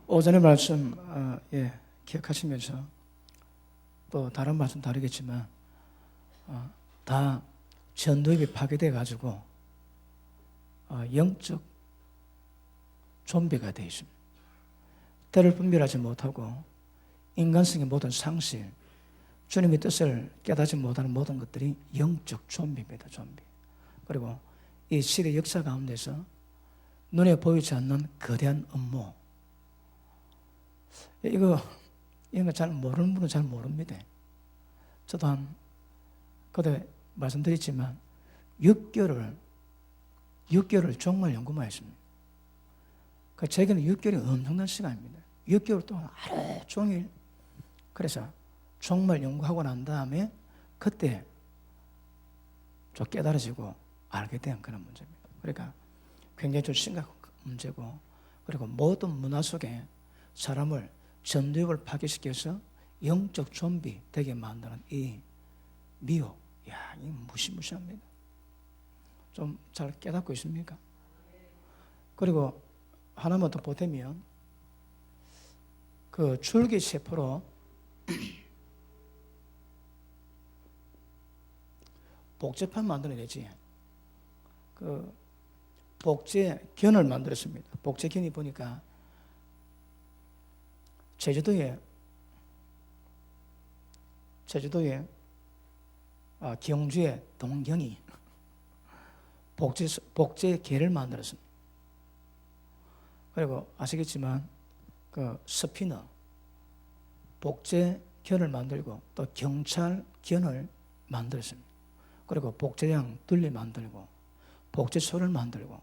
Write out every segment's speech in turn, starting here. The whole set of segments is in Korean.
오전의 말씀 기억하시면서 또 다른 말씀 다르겠지만 다 전도입이 파괴돼 가지고 영적 좀비가 되어 있습니다. 때를 분별하지 못하고 인간성의 모든 상실, 주님의 뜻을 깨닫지 못하는 모든 것들이 영적 좀비입니다. 좀비. 그리고 이 시대 역사 가운데서 눈에 보이지 않는 거대한 업무, 이런 거 잘 모르는 분은 잘 모릅니다. 저도 그때 말씀드렸지만 6개월을 정말 연구만 했습니다. 제게는 6개월이 엄청난 시간입니다. 6개월 동안 하루 종일, 그래서 정말 연구하고 난 다음에 그때 좀 깨달아지고 알게 된 그런 문제입니다. 그러니까 굉장히 좀 심각한 문제고, 그리고 모든 문화 속에 사람을 전도욕을 파괴시켜서 영적 좀비 되게 만드는 이 미혹, 이 무시무시합니다. 좀 잘 깨닫고 있습니까? 그리고 하나만 더 보태면, 그 줄기세포로 복제판 만들어내지. 그 복제견을 만들었습니다. 복제견이 보니까 제주도에 경주에 동경이 복제개를 만들었습니다. 그리고 아시겠지만 그 스피너 복제견을 만들고 또 경찰견을 만들었습니다. 그리고 복제양 둘리 만들고 복제소를 만들고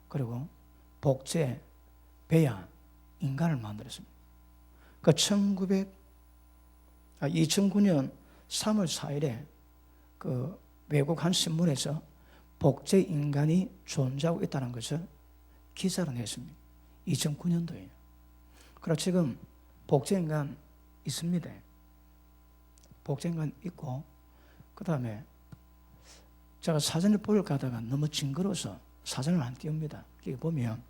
그리고 복제 배야 인간을 만들었습니다. 그 2009년 3월 4일에 그 외국 한 신문에서 복제 인간이 존재하고 있다는 것을 기사로 냈습니다. 2009년도에요. 그리고 지금 복제 인간 있습니다. 복제 인간 있고, 그 다음에 제가 사진을 보려고 하다가 너무 징그러워서 사진을 안 띄웁니다. 여기 보면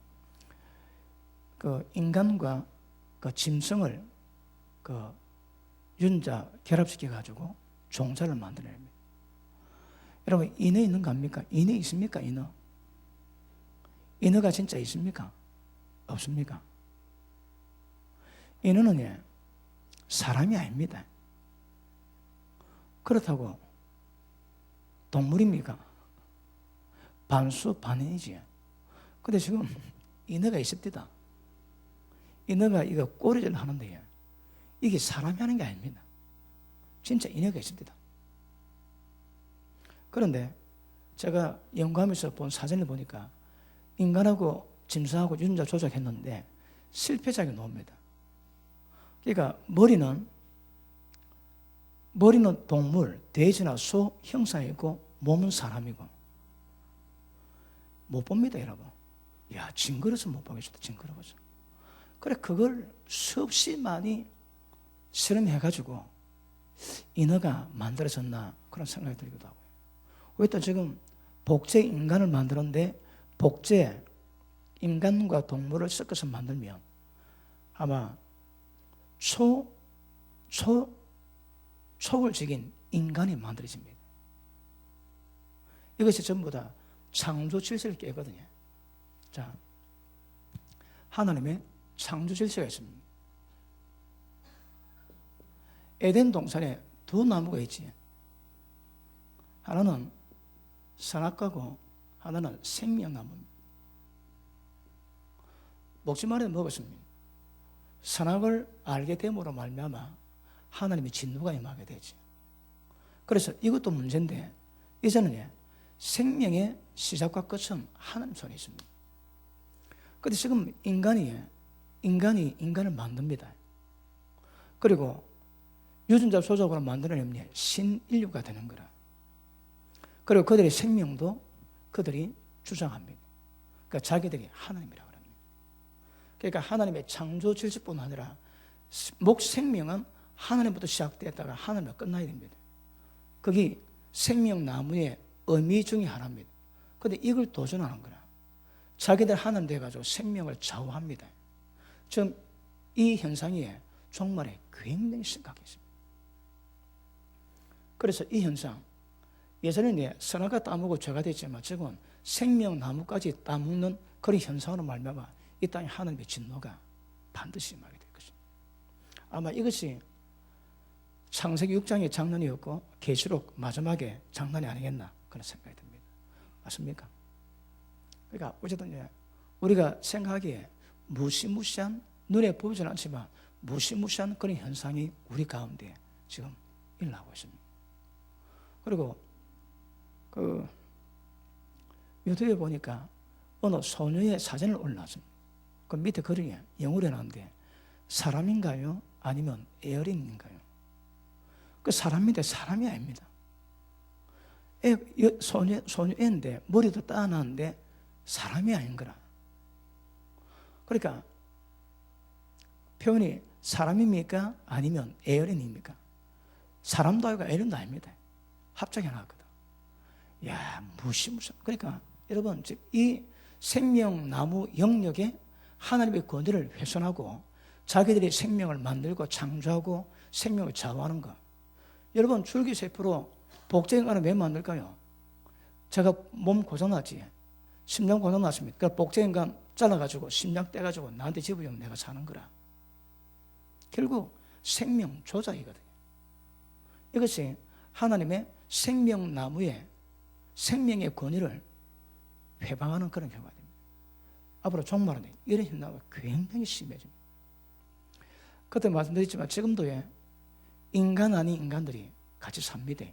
그 인간과 그 짐승을 그 윤자 결합시켜 가지고 종자를 만들어냅니다. 여러분, 인어 있는 거 압니까? 인어 있습니까? 인어가 진짜 있습니까? 없습니까? 인어는 사람이 아닙니다. 그렇다고 동물입니까? 반수반인이지. 근데 지금 인어가 있습니다. 인어가 이거 꼬리질 하는데 이게 사람이 하는 게 아닙니다. 진짜 인어가 있습니다. 그런데 제가 연구하면서 본 사진을 보니까 인간하고 짐승하고 윤자 조작했는데 실패작이 나옵니다. 그러니까 머리는 동물, 돼지나 소 형상이고 몸은 사람이고 못 봅니다, 여러분. 징그러워서 못 보겠다, 징그러워서. 그래, 그걸 수없이 많이 실험해가지고 인어가 만들어졌나 그런 생각이 들기도 하고요. 왜 또 지금 복제 인간을 만드는데 복제 인간과 동물을 섞어서 만들면 아마 촉을 지긴 인간이 만들어집니다. 이것이 전부 다 창조 질서를 깨거든요. 자, 하나님의 창조 질서가 있습니다. 에덴 동산에 두 나무가 있지. 하나는 선악과고 하나는 생명나무입니다. 먹지만 해도 먹었습니다. 선악을 알게 됨으로 말미암아 하나님의 진노가 임하게 되지. 그래서 이것도 문제인데 이제는 생명의 시작과 끝은 하나님 손에 있습니다. 그런데 지금 인간이 인간을 만듭니다. 그리고 유전자 조작으로 만들어내면 신인류가 되는 거라. 그리고 그들의 생명도 그들이 주장합니다. 그러니까 자기들이 하나님이라고 합니다. 그러니까 하나님의 창조 질서뿐 아니라 생명은 하나님부터 시작됐다가 하나님과 끝나야 됩니다. 그게 생명나무의 의미 중에 하나입니다. 그런데 이걸 도전하는 거라. 자기들 하나님 돼가지고 생명을 좌우합니다. 지금 이 현상이 종말에 굉장히 심각했습니다. 그래서 이 현상, 예전에는 선악과 따먹고 죄가 됐지만 지금은 생명나무까지 따먹는 그런 현상으로 말미암아 이 땅에 하나님의 진노가 반드시 임하게 될 것입니다. 아마 이것이 창세기 6장의 장난이었고 계시록 마지막에 장난이 아니겠나 그런 생각이 듭니다. 맞습니까? 그러니까 어쨌든 우리가 생각하기에 무시무시한, 눈에 보이지는 않지만 무시무시한 그런 현상이 우리 가운데 지금 일어나고 있습니다. 그리고 그 유튜브에 보니까 어느 소녀의 사진을 올려놨습니다. 그 밑에 글이 영어로 해놨는데 사람인가요? 아니면 에어린인가요? 그 사람인데 사람이 아닙니다. 소녀애인데 머리도 따놨는데 사람이 아닌 거라. 그러니까 표현이 사람입니까? 아니면 에어린입니까? 사람도 아니고 에어린도 아닙니다. 합작이 하나거든. 야, 무시무시. 그러니까 여러분, 이 생명나무 영역에 하나님의 권위를 훼손하고 자기들이 생명을 만들고 창조하고 생명을 좌우하는 것. 여러분, 줄기세포로 복제인간을 왜 만들까요? 제가 몸 고장났지. 심장 고장났습니다. 그래서 복제인간 잘라가지고 심장 떼가지고 나한테 집어주면 내가 사는 거라. 결국 생명 조작이거든요. 이것이 하나님의 생명나무의 생명의 권위를 회방하는 그런 경우가 됩니다. 앞으로 종말은 이런 현상이 굉장히 심해집니다. 그때 말씀드렸지만 지금도 인간 아닌 인간들이 같이 삽니다.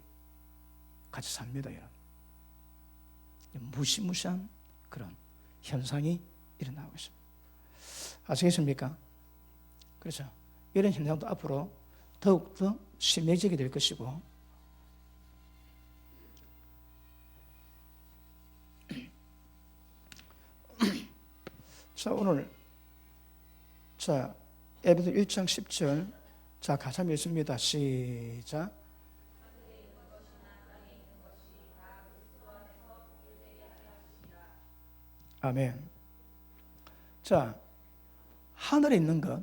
같이 삽니다, 여러분. 무시무시한 그런 현상이 일어나고 있습니다. 아시겠습니까? 그래서 이런 현상도 앞으로 더욱더 심해지게 될 것이고, 자, 오늘 에베소 1장 10절 같이 한번 읽습니다. 시작. 아멘. 자, 하늘에 있는 것,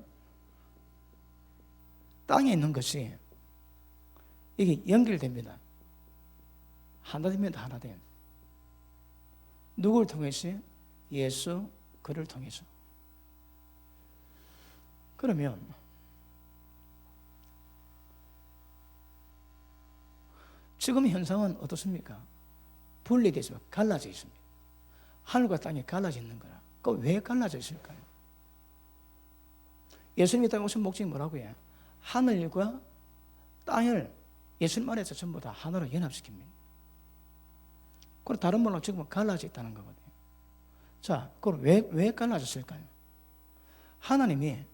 땅에 있는 것이 이게 연결됩니다. 하나 됩니다. 하나 됨. 누구를 통해서? 예수 그를 통해서. 그러면 지금 현상은 어떻습니까? 분리되어 있습니다. 갈라져 있습니다. 하늘과 땅이 갈라져 있는 거라. 그 왜 갈라져 있을까요? 예수님이 땅에 오신 목적이 뭐라고 해요? 하늘과 땅을 예수님 안에서 전부 다 하나로 연합시킵니다. 그리고 다른 말로 지금은 갈라져 있다는 거거든요. 자, 그럼 왜 갈라졌을까요? 하나님이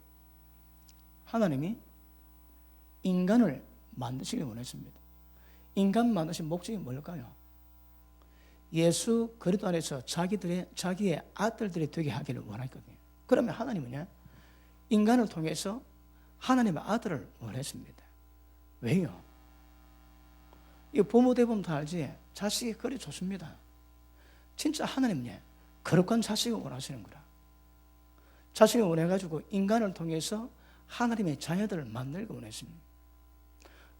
인간을 만드시길 원했습니다. 인간 만드신 목적이 뭘까요? 예수 그리스도 안에서 자기의 아들들이 되게 하기를 원했거든요. 그러면 하나님은요, 인간을 통해서 하나님의 아들을 원했습니다. 왜요? 이 부모 대부분 다 알지? 자식이 그리 좋습니다. 진짜 하나님은요, 거룩한 자식을 원하시는 거라. 자식을 원해가지고 인간을 통해서 하나님의 자녀들을 만들고 원했습니다.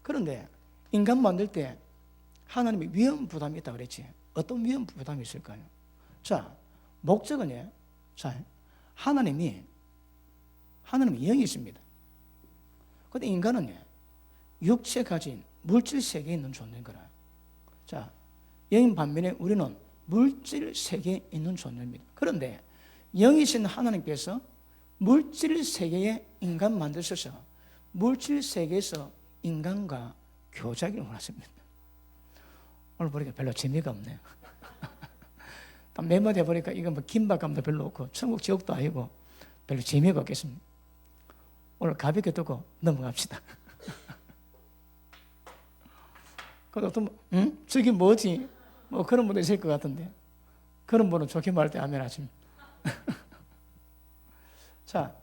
그런데 인간 만들 때 하나님이 위험 부담이 있다고 그랬지. 어떤 위험 부담이 있을까요? 자, 목적은요, 하나님이 영이십니다. 그런데 인간은요, 육체 가진 물질 세계에 있는 존재인 거라. 자, 영인 반면에 우리는 물질 세계에 있는 존재입니다. 그런데 영이신 하나님께서 물질 세계에 인간 만드셔서 물질 세계에서 인간과 교제하기를 원하십니다. 오늘 보니까 별로 재미가 없네요. 매번 해보니까 이건 뭐 긴박감도 별로 없고 천국 지옥도 아니고 별로 재미가 없겠습니다. 오늘 가볍게 두고 넘어갑시다. 그 어떤 저게 뭐지? 뭐 그런 분도 있을 것 같은데, 그런 분은 좋게 말할 때 아멘 하십니다. 자,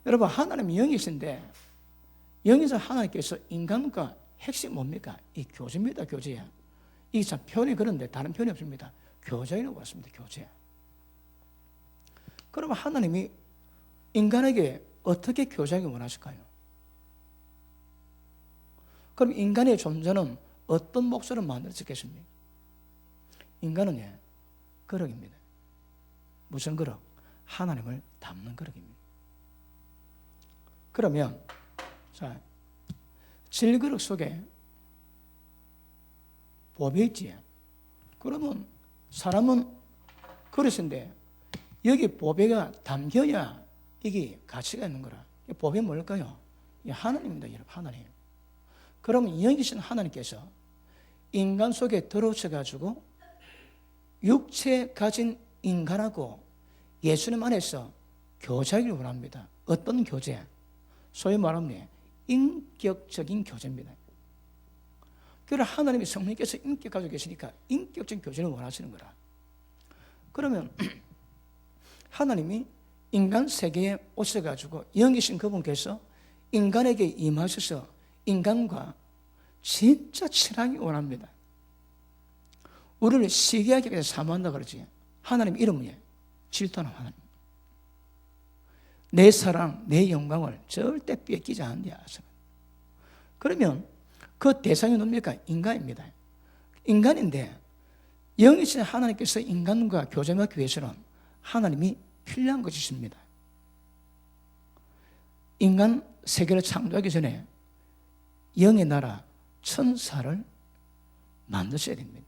여러분, 하나님이 영이신데, 영에서 하나님께서 인간과 핵심 뭡니까? 이 교제입니다, 교제야. 이게 참 표현이 그런데 다른 표현이 없습니다. 교제라고 했습니다, 교제. 그러면 하나님이 인간에게 어떻게 교제하기 원하실까요? 그럼 인간의 존재는 어떤 몫으로 만들어졌겠습니까? 인간은 그릇입니다. 무슨 그릇? 하나님을 담는 그릇입니다. 그러면 자, 질그릇 속에 보배 있지. 그러면 사람은 그릇인데 여기 보배가 담겨야 이게 가치가 있는 거라. 보배 뭘까요? 하나님입니다, 여러분. 하나님. 그러면 영이신 하나님께서 인간 속에 들어오셔가지고 육체 가진 인간하고 예수님 안에서 교제하기를 원합니다. 어떤 교제? 소위 말하면 인격적인 교제입니다. 그래서 하나님이 성령께서 인격 가지고 계시니까 인격적인 교제를 원하시는 거라. 그러면 하나님이 인간 세계에 오셔가지고 영이신 그분께서 인간에게 임하셔서 인간과 진짜 친하게 원합니다. 우리를 시기하게 위해서 사모한다 그러지. 하나님 이름은 질투하는 하나님. 내 사랑, 내 영광을 절대 뺏기지 않는다. 그러면 그 대상이 뭡니까? 인간입니다. 인간인데 영이신 하나님께서 인간과 교제하기 위해서는 하나님이 필요한 것이 있습니다. 인간 세계를 창조하기 전에 영의 나라 천사를 만드셔야 됩니다.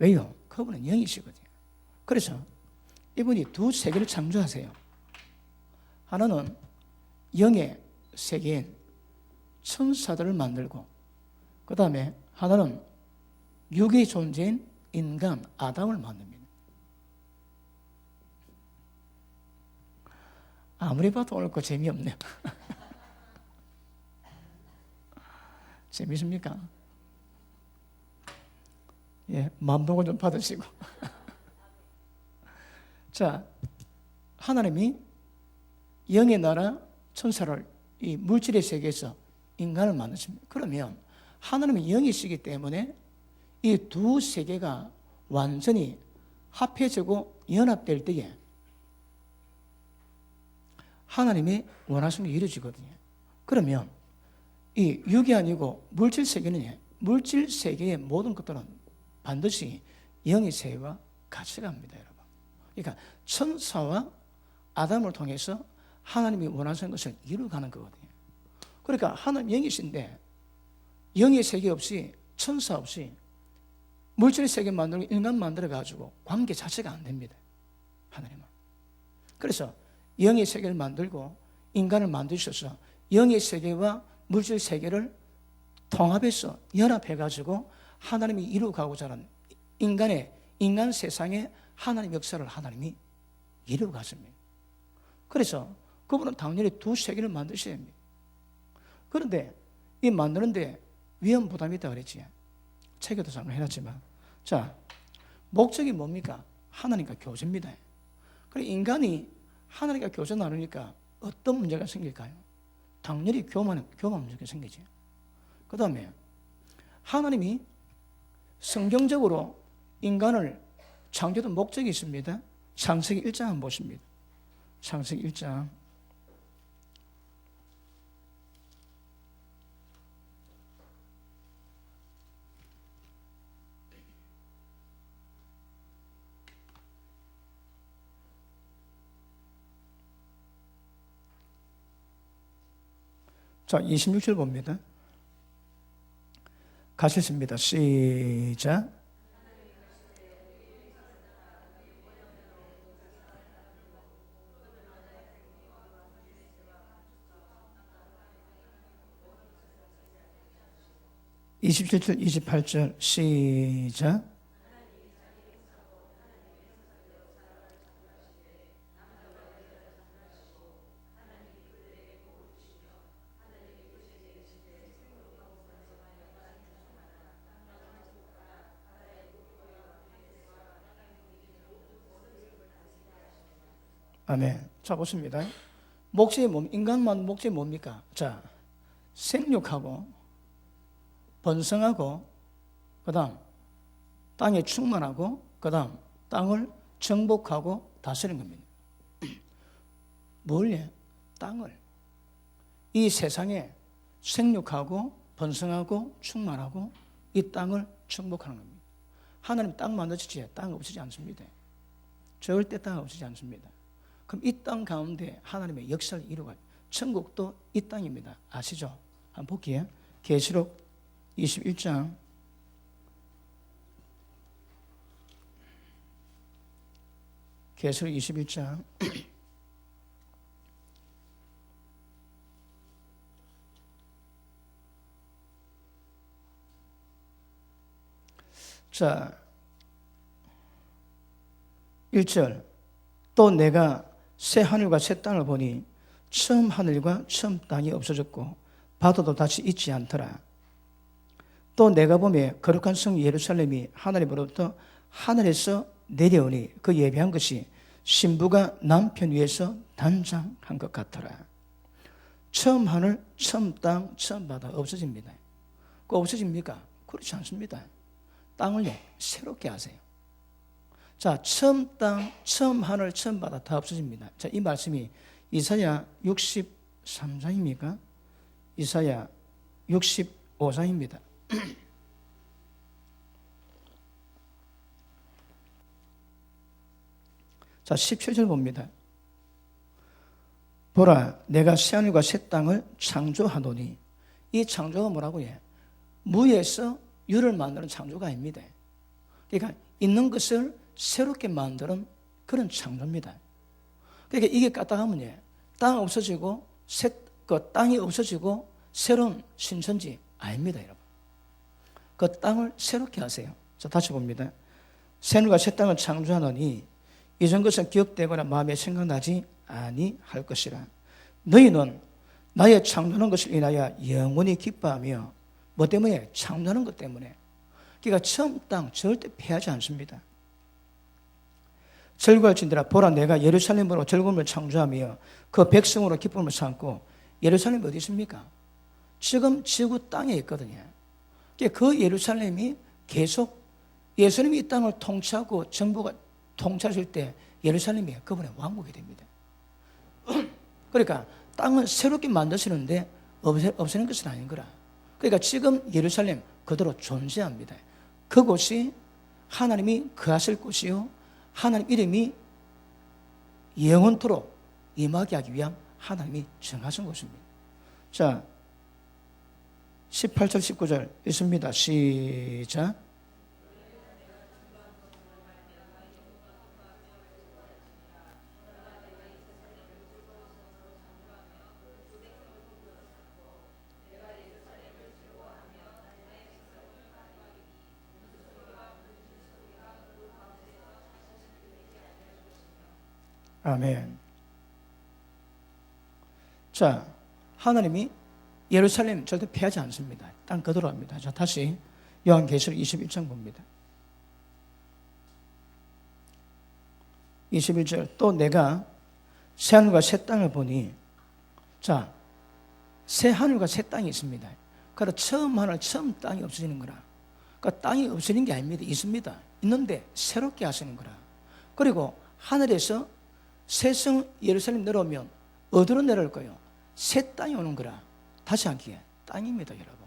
왜요? 그분은 영이시거든요. 그래서 이분이 두 세계를 창조하세요. 하나는 영의 세계인 천사들을 만들고, 그 다음에 하나는 육의 존재인 인간 아담을 만듭니다. 아무리 봐도 오늘 거 재미없네요. 재미있습니까? 예, 만복을 좀 받으시고. 자, 하나님이 영의 나라 천사를 이 물질의 세계에서 인간을 만드십니다. 그러면 하나님이 영이시기 때문에 이 두 세계가 완전히 합해지고 연합될 때에 하나님이 원하시는 게 이루어지거든요. 그러면 이 육이 아니고 물질 세계는 물질 세계의 모든 것들은 반드시 영의 세계와 같이 갑니다, 여러분. 그러니까 천사와 아담을 통해서 하나님이 원하시는 것을 이루어가는 거거든요. 그러니까 하나님 영이신데 영의 세계 없이 천사 없이 물질 세계 만들고 인간 만들어가지고 관계 자체가 안 됩니다, 하나님은. 그래서 영의 세계를 만들고 인간을 만드셔서 영의 세계와 물질 세계를 통합해서 연합해가지고 하나님이 이루어가고자 하는 인간 세상에 하나님 역사를 하나님이 이루어갔습니다. 그래서 그분은 당연히 두 세계를 만드셔야 합니다. 그런데 이 만드는데 위험 부담이 있다고 그랬지. 책에도 잠깐 해놨지만, 자, 목적이 뭡니까? 하나님과 교제입니다. 그래, 인간이 하나님과 교제 나누니까 어떤 문제가 생길까요? 당연히 교만 문제가 생기지. 그 다음에 하나님이 성경적으로 인간을 창조된 목적이 있습니다. 창세기 1장 한번 보십니다. 창세기 1장. 자, 26절 봅니다. 같이 읽습니다. 시작. (27절) (28절) 시작. 아멘. 자, 보십니다. 목적이 인간만 목적이 뭡니까? 자, 생육하고 번성하고 그 다음 땅에 충만하고 그 다음 땅을 정복하고 다스리는 겁니다. 뭘요? 땅을. 이 세상에 생육하고 번성하고 충만하고 이 땅을 정복하는 겁니다. 하나님 땅 만드시지 땅 없으지 않습니다. 절대 땅 없으지 않습니다. 그럼 이 땅 가운데 하나님의 역사를 이루어가요. 천국도 이 땅입니다. 아시죠? 한번 볼게요. 계시록 21장 계시록 21장 자 1절 또 내가 새 하늘과 새 땅을 보니 처음 하늘과 처음 땅이 없어졌고 바다도 다시 있지 않더라. 또 내가 보매 거룩한 성 예루살렘이 하나님으로부터 하늘에서 내려오니 그 예배한 것이 신부가 남편 위에서 단장한 것 같더라. 처음 하늘, 처음 땅, 처음 바다 없어집니다. 그 없어집니까? 그렇지 않습니다. 땅을요 새롭게 하세요. 자, 처음 땅, 처음 하늘, 처음 바다 다 없어집니다. 자, 이 말씀이 이사야 63장입니까? 이사야 65장입니다. 자, 17절 봅니다. 보라, 내가 새하늘과 새 땅을 창조하노니. 이 창조가 뭐라고 해? 무에서 유를 만드는 창조가 아닙니다. 그러니까 있는 것을 새롭게 만드는 그런 창조입니다. 그러니까 이게 까딱하면 땅 없어지고 땅이 없어지고 새로운 신천지 아닙니다, 여러분. 그 땅을 새롭게 하세요. 자, 다시 봅니다. 새하늘과 새 땅을 창조하노니 이전 것은 기억되거나 마음에 생각나지 아니할 것이라. 너희는 나의 창조하는 것을 인하여 영원히 기뻐하며 뭐 때문에? 창조하는 것 때문에. 그러니까 처음 땅 절대 패하지 않습니다. 절구할진대라 보라 내가 예루살렘으로 즐거움을 창조하며 그 백성으로 기쁨을 삼고. 예루살렘이 어디 있습니까? 지금 지구 땅에 있거든요. 그 예루살렘이 계속 예수님이 이 땅을 통치하고 정부가 통치하실 때 예루살렘이 그분의 왕국이 됩니다. 그러니까 땅을 새롭게 만드시는데 없애는 것은 아닌 거라. 그러니까 지금 예루살렘 그대로 존재합니다. 그곳이 하나님이 거하실 곳이요 하나님 이름이 영원토록 임하게 하기 위한 하나님이 정하신 곳입니다. 자, 18절 19절 있습니다. 시작. 아멘. 자, 하나님이 예루살렘 절대 패하지 않습니다. 땅 그대로 합니다. 자, 다시 요한계시록 21장 봅니다. 21절 또 내가 새하늘과 새 땅을 보니. 자, 새하늘과 새 땅이 있습니다. 그러니까 처음 하늘 처음 땅이 없어지는 거라. 그러니까 땅이 없어지는 게 아닙니다. 있습니다. 있는데 새롭게 하시는 거라. 그리고 하늘에서 새성 예루살렘 내려오면 어디로 내려올 거예요? 새 땅이 오는 거라. 다시 하기에 땅입니다, 여러분.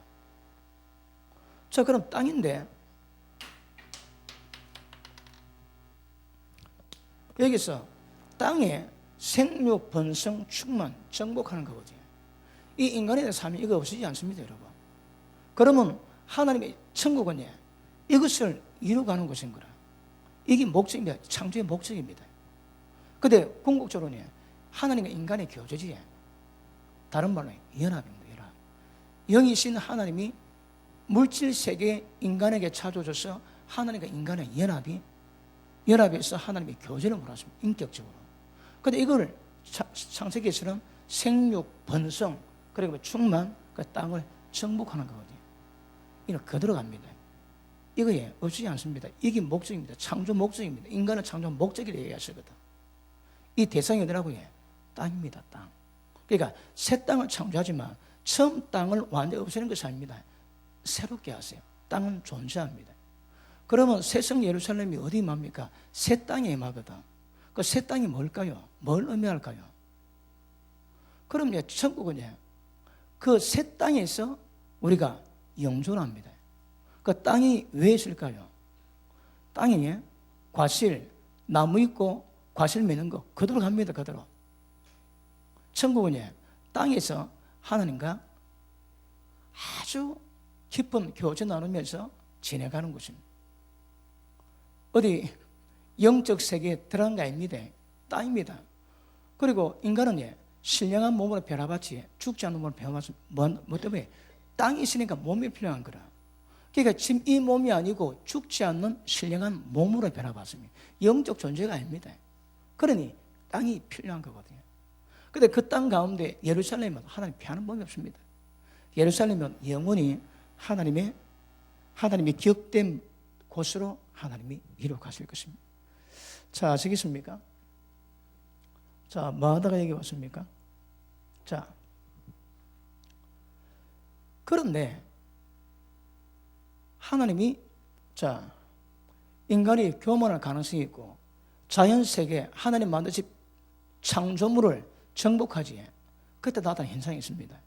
자, 그럼 땅인데 여기서 땅에 생육, 번성, 충만, 정복하는 거거든요. 이 인간에 대한 삶이 이거 없어지지 않습니다, 여러분. 그러면 하나님의 천국은 이것을 이루어가는 것인 거라. 이게 목적입니다. 창조의 목적입니다. 근데 궁극적으로는 하나님과 인간의 교제지. 다른 말로 연합입니다. 연합. 영이신 하나님이 물질 세계에 인간에게 찾아줘서 하나님과 인간의 연합에서 하나님의 교제를 원하십니다. 인격적으로. 근데 이거를 창세기에서는 생육, 번성, 그리고 충만, 그 땅을 정복하는 거거든요. 이거 그대로 갑니다. 이거에 없지 않습니다. 이게 목적입니다. 창조 목적입니다. 인간은 창조 목적이라고 얘기하시거든. 이 대상이 어디라고 해? 땅입니다, 땅. 그러니까 새 땅을 창조하지만 처음 땅을 완전히 없애는 것이 아닙니다. 새롭게 하세요. 땅은 존재합니다. 그러면 새성 예루살렘이 어디 임합니까? 새 땅에 임하거든. 그 새 땅이 뭘까요? 뭘 의미할까요? 그럼 이제 천국은 그 새 땅에서 우리가 영존합니다. 그 땅이 왜 있을까요? 땅이 과실, 나무 있고 과실 맺는 거 그대로 갑니다. 그대로. 천국은 땅에서 하나님과 아주 깊은 교제 나누면서 지내가는 것입니다. 어디 영적 세계에 들어간 게 아닙니다. 땅입니다. 그리고 인간은 신령한 몸으로 변화받지 죽지 않는 몸으로 변화받지 뭐 때문에 땅이 있으니까 몸이 필요한 거라. 그러니까 지금 이 몸이 아니고 죽지 않는 신령한 몸으로 변화받습니다. 영적 존재가 아닙니다. 그러니 땅이 필요한 거거든요. 그런데 그 땅 가운데 예루살렘은 하나님 피하는 법이 없습니다. 예루살렘은 영원히 하나님의 기억된 곳으로 하나님이 이루어가실 것입니다. 자, 아시겠습니까? 자, 뭐 하다가 여기 왔습니까? 자, 그런데 하나님이 인간이 교만할 가능성이 있고 자연세계 하나님 만드신 창조물을 정복하지 그때 나타난 현상이 있습니다.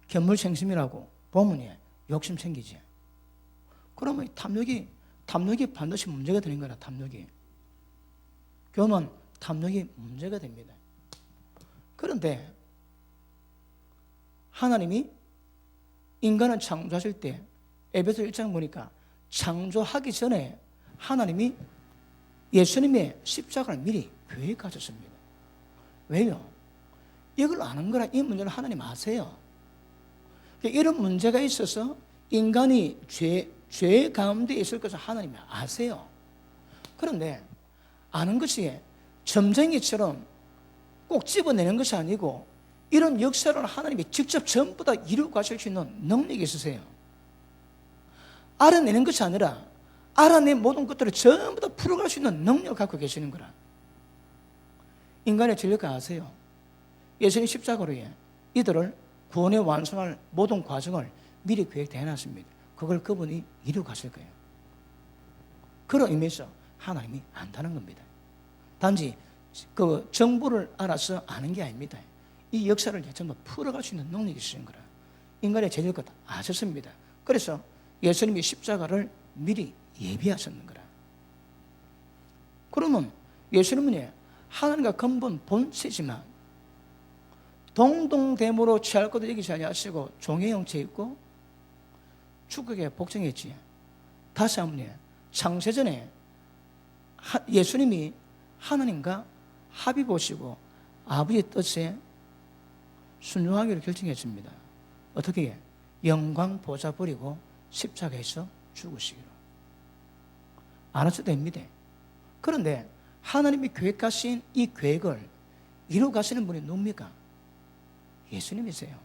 견물생심이라고 보면 욕심 생기지. 그러면 탐욕이 반드시 문제가 되는 거라. 탐욕이 교만, 탐욕이 문제가 됩니다. 그런데 하나님이 인간을 창조하실 때 에베소 1장 보니까 창조하기 전에 하나님이 예수님의 십자가를 미리 계획하셨습니다. 왜요? 이걸 아는 거라. 이 문제를 하나님 아세요. 이런 문제가 있어서 인간이 죄 가운데 있을 것을 하나님이 아세요. 그런데 아는 것이 점쟁이처럼 꼭 집어내는 것이 아니고 이런 역사를 하나님이 직접 전부 다 이루고 가실 수 있는 능력이 있으세요. 알아내는 것이 아니라 알아낸 모든 것들을 전부 다 풀어갈 수 있는 능력을 갖고 계시는 거라. 인간의 진리가 아세요. 예수님 십자가로 이들을 구원에 완성할 모든 과정을 미리 계획되어 놨습니다. 그걸 그분이 이루고 가실 거예요. 그런 의미에서 하나님이 안다는 겁니다. 단지 그 정보를 알아서 아는 게 아닙니다. 이 역사를 전부 풀어갈 수 있는 능력이 있으신 거라. 인간의 제일 것 아셨습니다. 그래서 예수님이 십자가를 미리 예비하셨는 거라. 그러면 예수님은 하나님과 근본 본체지만 동동대모로 취할 것도 여기지 아니하시고 종의 형체 있고 축복에 복종했지. 다시 한번 창세전에 예수님이 하나님과 합의 보시고 아버지의 뜻에 순종하기로 결정했습니다. 어떻게 영광 보좌 버리고 십자가에서 죽으시기로. 알아서 됩니다. 그런데 하나님이 계획하신 이 계획을 이루어 가시는 분이 누굽니까? 예수님이세요.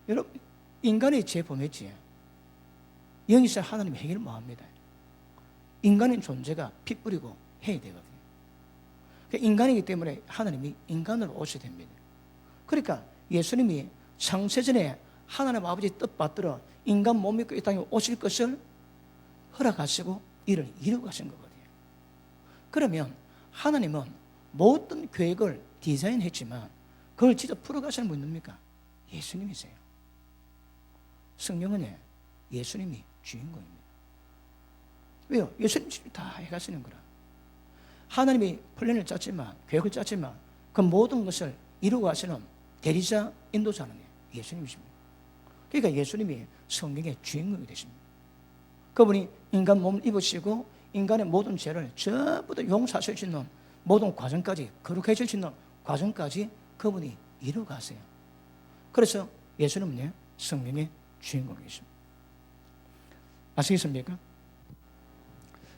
여러분, 인간의 죄 범했지. 영이신 하나님이 해결 못합니다. 인간의 존재가 피 뿌리고 해야 되거든요. 그러니까 인간이기 때문에 하나님이 인간으로 오셔야 됩니다. 그러니까 예수님이 창세전에 하나님 아버지 뜻 받들어 인간 몸 입고 이 땅에 오실 것을 허락하시고 이를 이루고 가신 거거든요. 그러면 하나님은 모든 계획을 디자인했지만 그걸 직접 풀어가시는 분이 누굽니까? 예수님이세요. 성령은 예수님이 주인공입니다. 왜요? 예수님이 다 해가시는 거라. 하나님이 플랜을 짰지만, 계획을 짰지만 그 모든 것을 이루고 가시는 대리자, 인도자는 예수님이십니다. 그러니까 예수님이 성령의 주인공이 되십니다. 그분이 인간 몸을 입으시고 인간의 모든 죄를 전부 다 용서하실 수 있는 모든 과정까지, 거룩해질 수 있는 과정까지 그분이 이루어 가세요. 그래서 예수님은 성령의 주인공이십니다. 아시겠습니까?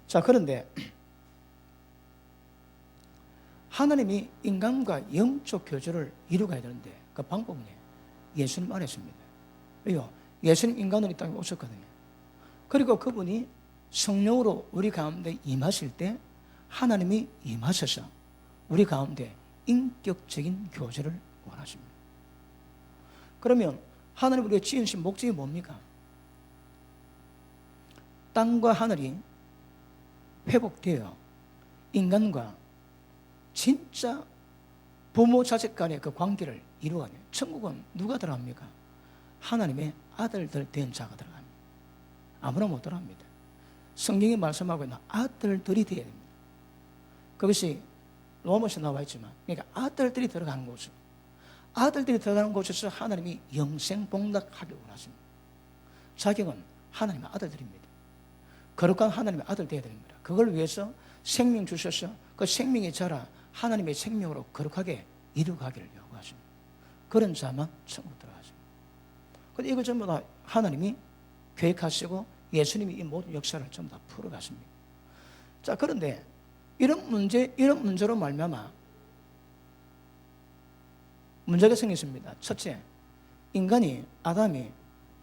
자, 그런데 하나님이 인간과 영적 교제를 이루어가야 되는데 그 방법은 예수님 안에 있습니다. 왜요? 예수님 인간으로 이 땅에 오셨거든요. 그리고 그분이 성령으로 우리 가운데 임하실 때 하나님이 임하셔서 우리 가운데 인격적인 교제를 원하십니다. 그러면 하나님 우리가 지으신 목적이 뭡니까? 땅과 하늘이 회복되어 인간과 진짜 부모 자식 간의 그 관계를 이루어가는, 천국은 누가 들어갑니까? 하나님의 아들들 된 자가 들어갑니다. 아무나 못 들어갑니다. 성경이 말씀하고 있는 아들들이 되어야 됩니다. 그것이 로마서에 나와 있지만, 그러니까 아들들이 들어가는 곳은, 아들들이 들어가는 곳에서 하나님이 영생 복락하기를 원하십니다. 자격은 하나님의 아들들입니다. 거룩한 하나님의 아들 되어야 됩니다. 그걸 위해서 생명 주셔서 그 생명의 자라 하나님의 생명으로 거룩하게 이루어가기를 요구하십니다. 그런 자만 천국 들어가십니다. 그런데 이거 전부 다 하나님이 계획하시고 예수님이 이 모든 역사를 전부 다 풀어가십니다. 자, 그런데 이런 문제로 말미암아 문제가 생겼습니다. 첫째, 인간이, 아담이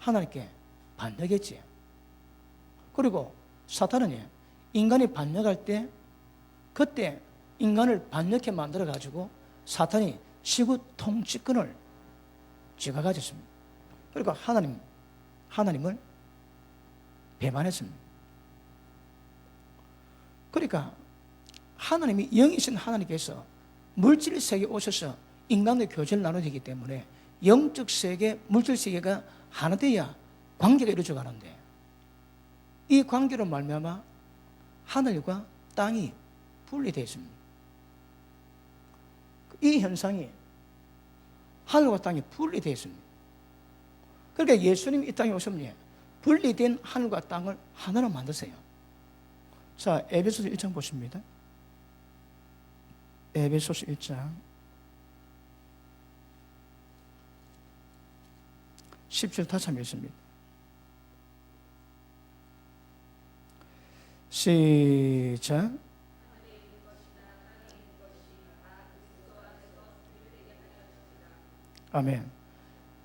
하나님께 반역했지. 그리고 사탄은 인간이 반역할 때, 그때 인간을 반역해 만들어가지고 사탄이 지구 통치권을 쥐가 가졌습니다. 그리고 하나님을 배반했습니다. 그러니까 하나님이 영이신 하나님께서 물질 세계에 오셔서 인간의 교제를 나누기 때문에 영적 세계, 물질 세계가 하나 돼야 관계가 이루어져 가는데, 이 관계로 말미암아 하늘과 땅이 분리되어 있습니다. 이 현상이 하늘과 땅이 분리되어 있습니다. 그러니까 예수님이 이 땅에 오셨니 분리된 하늘과 땅을 하나로 만드세요. 자, 에베소서 1장 보십니다. 에베소서 1장 10절 다시 한번 읽습니다. 시작. 아멘.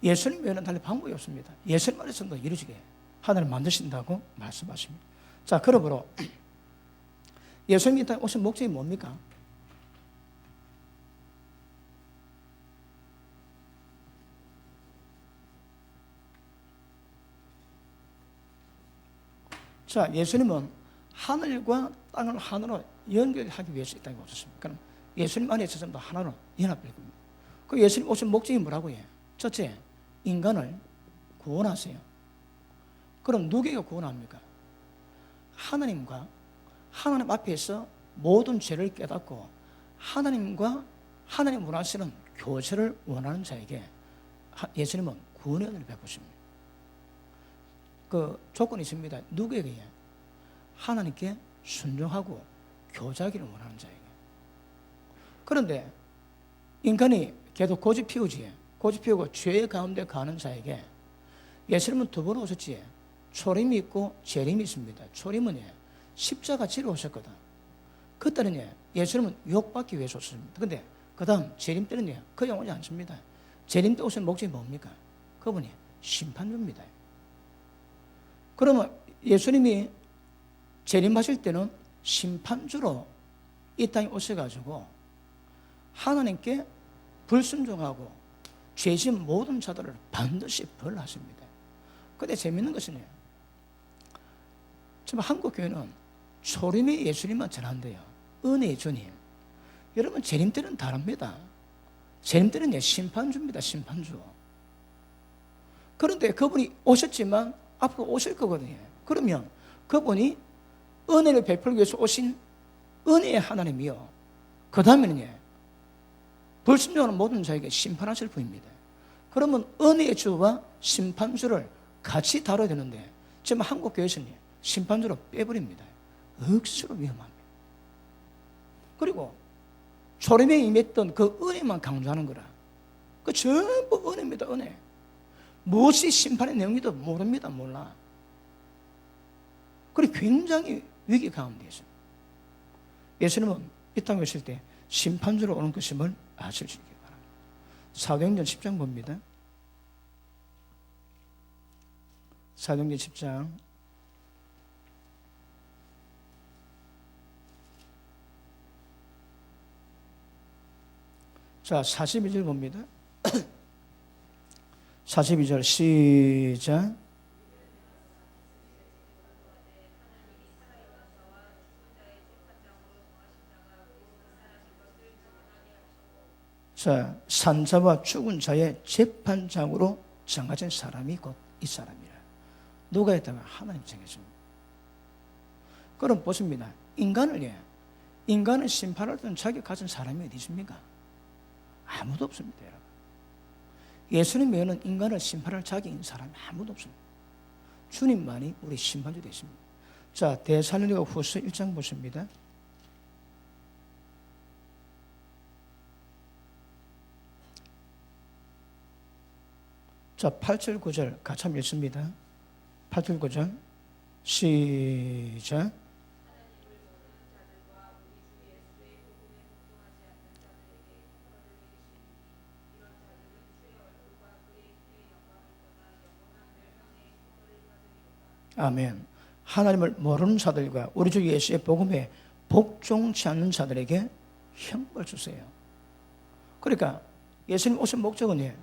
예수님 외에는 달리 방법이 없습니다. 예수님 안에서도 이루어지게 하나님 만드신다고 말씀하십니다. 자, 그러므로 예수님이 이 땅에 오신 목적이 뭡니까? 자, 예수님은 하늘과 땅을 하나로 연결하기 위해서 이 땅에 오셨습니다. 그럼 예수님 안에 있어서 하나로 연합될 겁니다. 그 예수님 오신 목적이 뭐라고 해요? 첫째, 인간을 구원하세요. 그럼 누구에게 구원합니까? 하나님과 하나님 앞에서 모든 죄를 깨닫고 하나님과 하나님 원하시는 교제를 원하는 자에게 예수님은 구원의 은혜를 베푸십니다. 그 조건이 있습니다. 누구에게? 하나님께 순종하고 교제하기를 원하는 자에게. 그런데 인간이 계속 고집 피우고 죄의 가운데 가는 자에게 예수님은 두 번 오셨지. 초림이 있고 재림이 있습니다. 초림은 십자가 지러 오셨거든. 그때는 예수님은 유혹받기 위해서 오셨습니다. 그런데 그 다음 재림 때는 그냥 오지 않습니다. 재림 때 오신 목적이 뭡니까? 그분이 심판주입니다. 그러면 예수님이 재림하실 때는 심판주로 이 땅에 오셔가지고 하나님께 불순종하고 죄진 모든 자들을 반드시 벌하십니다. 그런데 재밌는 것은 지금 한국 교회는 초림의 예수님만 전한대요. 은혜의 주님. 여러분, 재림 때는 다릅니다. 재림 때는 심판주입니다. 심판주. 그런데 그분이 오셨지만 앞으로 오실 거거든요. 그러면 그분이 은혜를 베풀기 위해서 오신 은혜의 하나님이요, 그 다음에는 불순종하는 모든 자에게 심판하실 분입니다. 그러면 은혜의 주와 심판주를 같이 다뤄야 되는데 지금 한국 교회에서는 심판주로 빼버립니다. 억수로 위험합니다. 그리고 초림에 임했던 그 은혜만 강조하는 거라. 그 전부 은혜입니다. 은혜. 무엇이 심판의 내용인지도 모릅니다. 몰라. 그리고 굉장히 위기 가운데 있습니다. 예수님은 이 땅에 오실 때 심판주로 오는 것임을 아시기 바랍니다. 사도행전 10장 봅니다. 사도행전 10장 자, 42절 봅니다. 42절 시작. 자, 산자와 죽은 자의 재판장으로 정해진 사람이 곧 이 사람이라. 누가 했다가 하나님 정해줍니다. 그럼 보십니다. 인간을 심판할 때 자격 가진 사람이 어디 있습니까? 아무도 없습니다, 여러분. 예수님 외에는 인간을 심판할 자격이 있는 사람이 아무도 없습니다. 주님만이 우리 심판주 되십니다. 자, 데살로니가 후서 1장 보십니다. 자, 8절 9절 같이 한번 읽습니다. 8절 9절 시작. 아멘. 하나님을 모르는 자들과 우리 주 예수의 복음에 복종치 않는 자들에게 형벌 주세요. 그러니까 예수님 오신 목적은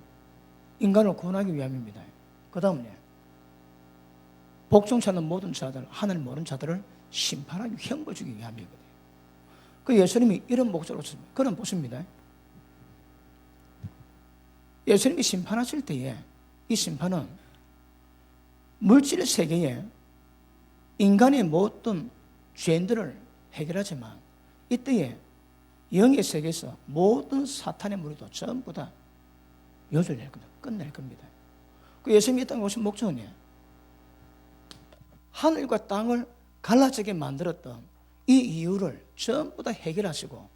인간을 구원하기 위함입니다. 그 다음에 복종치 않는 모든 자들, 하나님 모르는 자들을 심판하기, 형벌 주기 위함이거든요. 그 예수님이 이런 목적으로 썼습니다. 그럼 보십니다. 예수님이 심판하실 때에 이 심판은 물질 세계에 인간의 모든 죄인들을 해결하지만 이때에 영의 세계에서 모든 사탄의 무리도 전부 다 요절낼 겁니다. 끝낼 겁니다. 그 예수님이 이 땅에 오신 목적은 하늘과 땅을 갈라지게 만들었던 이 이유를 전부 다 해결하시고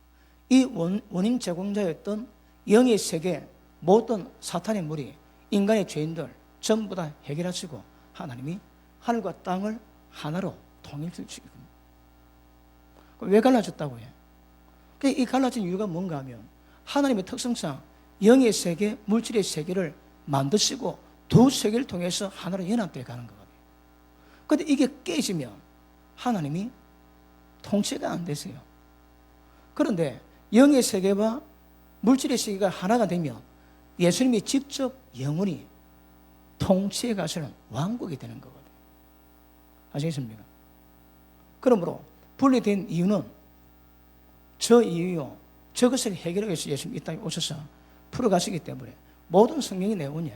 이 원인 제공자였던 영의 세계 모든 사탄의 무리, 인간의 죄인들 전부 다 해결하시고 하나님이 하늘과 땅을 하나로 통일시키고 왜 갈라졌다고 해? 이 갈라진 이유가 뭔가 하면 하나님의 특성상 영의 세계, 물질의 세계를 만드시고 두 세계를 통해서 하나로 연합되어 가는 거거든요. 그런데 이게 깨지면 하나님이 통치가 안 되세요. 그런데 영의 세계와 물질의 세계가 하나가 되면 예수님이 직접 영원히 통치해 가시는 왕국이 되는 거거든요. 아시겠습니까? 그러므로 분리된 이유는 저 이유요. 저것을 해결하기 위해서 예수님이 이 땅에 오셔서 풀어가시기 때문에 모든 성경의 내용은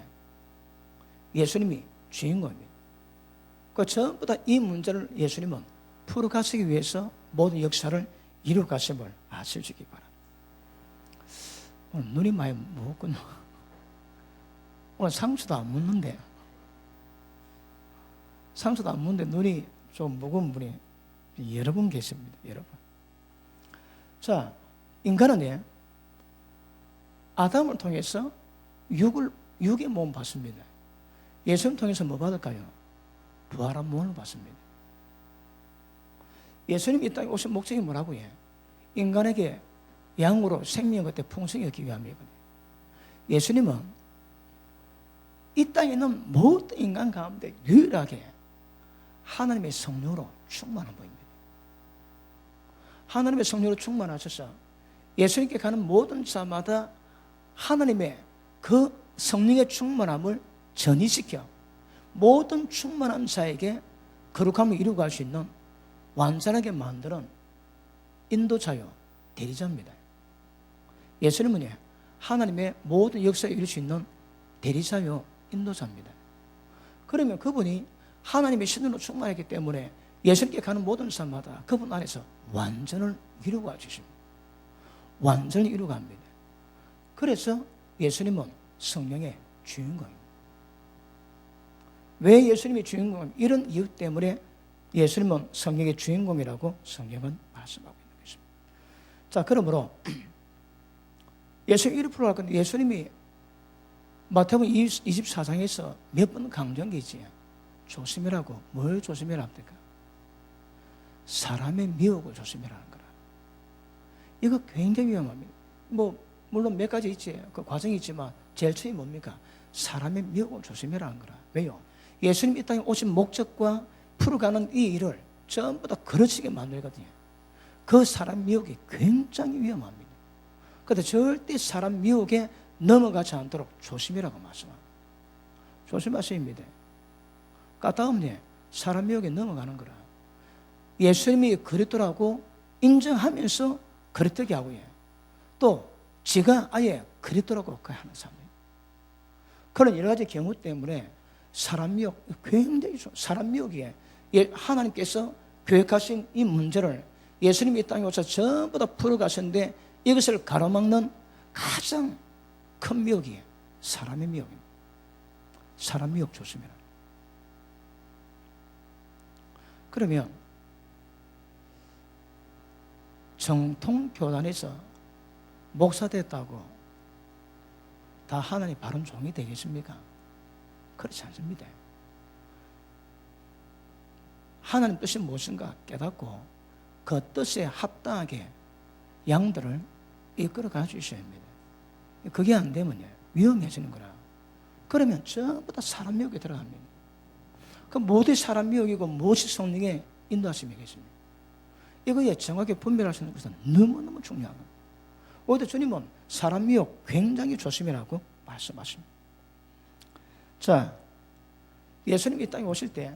예수님이 주인공입니다. 그 전부 다 이 문제를 예수님은 풀어가시기 위해서 모든 역사를 이루어가심을 아셔주기 바랍니다. 오늘 눈이 많이 무겁군요. 오늘 상추도 안 묻는데 눈이 좀 무거운 분이 여러 분 계십니다. 여러분. 자, 인간은 아담을 통해서 육의 몸 받습니다. 예수님 통해서 뭐 받을까요? 부활한 몸을 받습니다. 예수님이 이 땅에 오신 목적이 뭐라고 해? 인간에게 양으로 생명의 것에 풍성히 얻기 위함이거든요. 예수님은 이 땅에 있는 모든 인간 가운데 유일하게 하나님의 성령으로 충만한 분입니다. 하나님의 성령으로 충만하셔서 예수님께 가는 모든 자마다 하나님의 그 성령의 충만함을 전이시켜 모든 충만한 자에게 거룩함을 이루고 갈 수 있는 완전하게 만드는 인도자요, 대리자입니다. 예수님은 하나님의 모든 역사를 이룰 수 있는 대리자요, 인도자입니다. 그러면 그분이 하나님의 신으로 충만했기 때문에 예수님께 가는 모든 사람마다 그분 안에서 완전을 이루고 가주십니다. 완전히 이루고 갑니다. 그래서 예수님은 성령의 주인공입니다. 왜 예수님이 주인공입니까? 이런 이유 때문에 예수님은 성령의 주인공이라고 성경은 말씀하고 있는 것입니다. 자, 그러므로 예수님 1%할 건데 예수님이 마태복음 24장에서 몇 번 강조한 게 있지. 조심해라고. 뭘 조심해라 합니까? 사람의 미혹을 조심해라는 거라. 이거 굉장히 위험합니다. 물론 몇 가지 있지. 그 과정이 있지만 제일 처음이 뭡니까? 사람의 미혹을 조심해라는 거라. 왜요? 예수님 이 땅에 오신 목적과 풀어가는 이 일을 전부 다 그르치게 만들거든요. 그 사람 미혹이 굉장히 위험합니다. 그런데 절대 사람 미혹에 넘어가지 않도록 조심이라고 말씀합니다. 조심하십니다. 까다롭네. 사람 미혹에 넘어가는 거라. 예수님이 그리스도라고 인정하면서 그리스도게 하고 또 지가 아예 그리스도라고 하는 사람이에요. 그런 여러 가지 경우 때문에 사람 미혹 굉장히 좋아요. 사람 미혹이에요. 하나님께서 계획하신 이 문제를 예수님이 이 땅에 오셔서 전부 다 풀어가셨는데 이것을 가로막는 가장 큰 미혹이에요. 사람의 미혹입니다. 사람 미혹 조심해라. 그러면 정통 교단에서 목사 됐다고 다 하나님 바른 종이 되겠습니까? 그렇지 않습니다. 하나님 뜻이 무엇인가 깨닫고 그 뜻에 합당하게 양들을 이끌어 가주셔야 합니다. 그게 안 되면 위험해지는 거라. 그러면 전부 다 사람 미혹에 들어갑니다. 그럼 무엇이 사람 미혹이고 무엇이 성령의 인도하심이겠습니까? 이거에 정확히 분별하시는 것은 너무너무 중요한 겁니다. 오히려 주님은 사람 미혹 굉장히 조심이라고 말씀하십니다. 자, 예수님이 이 땅에 오실 때,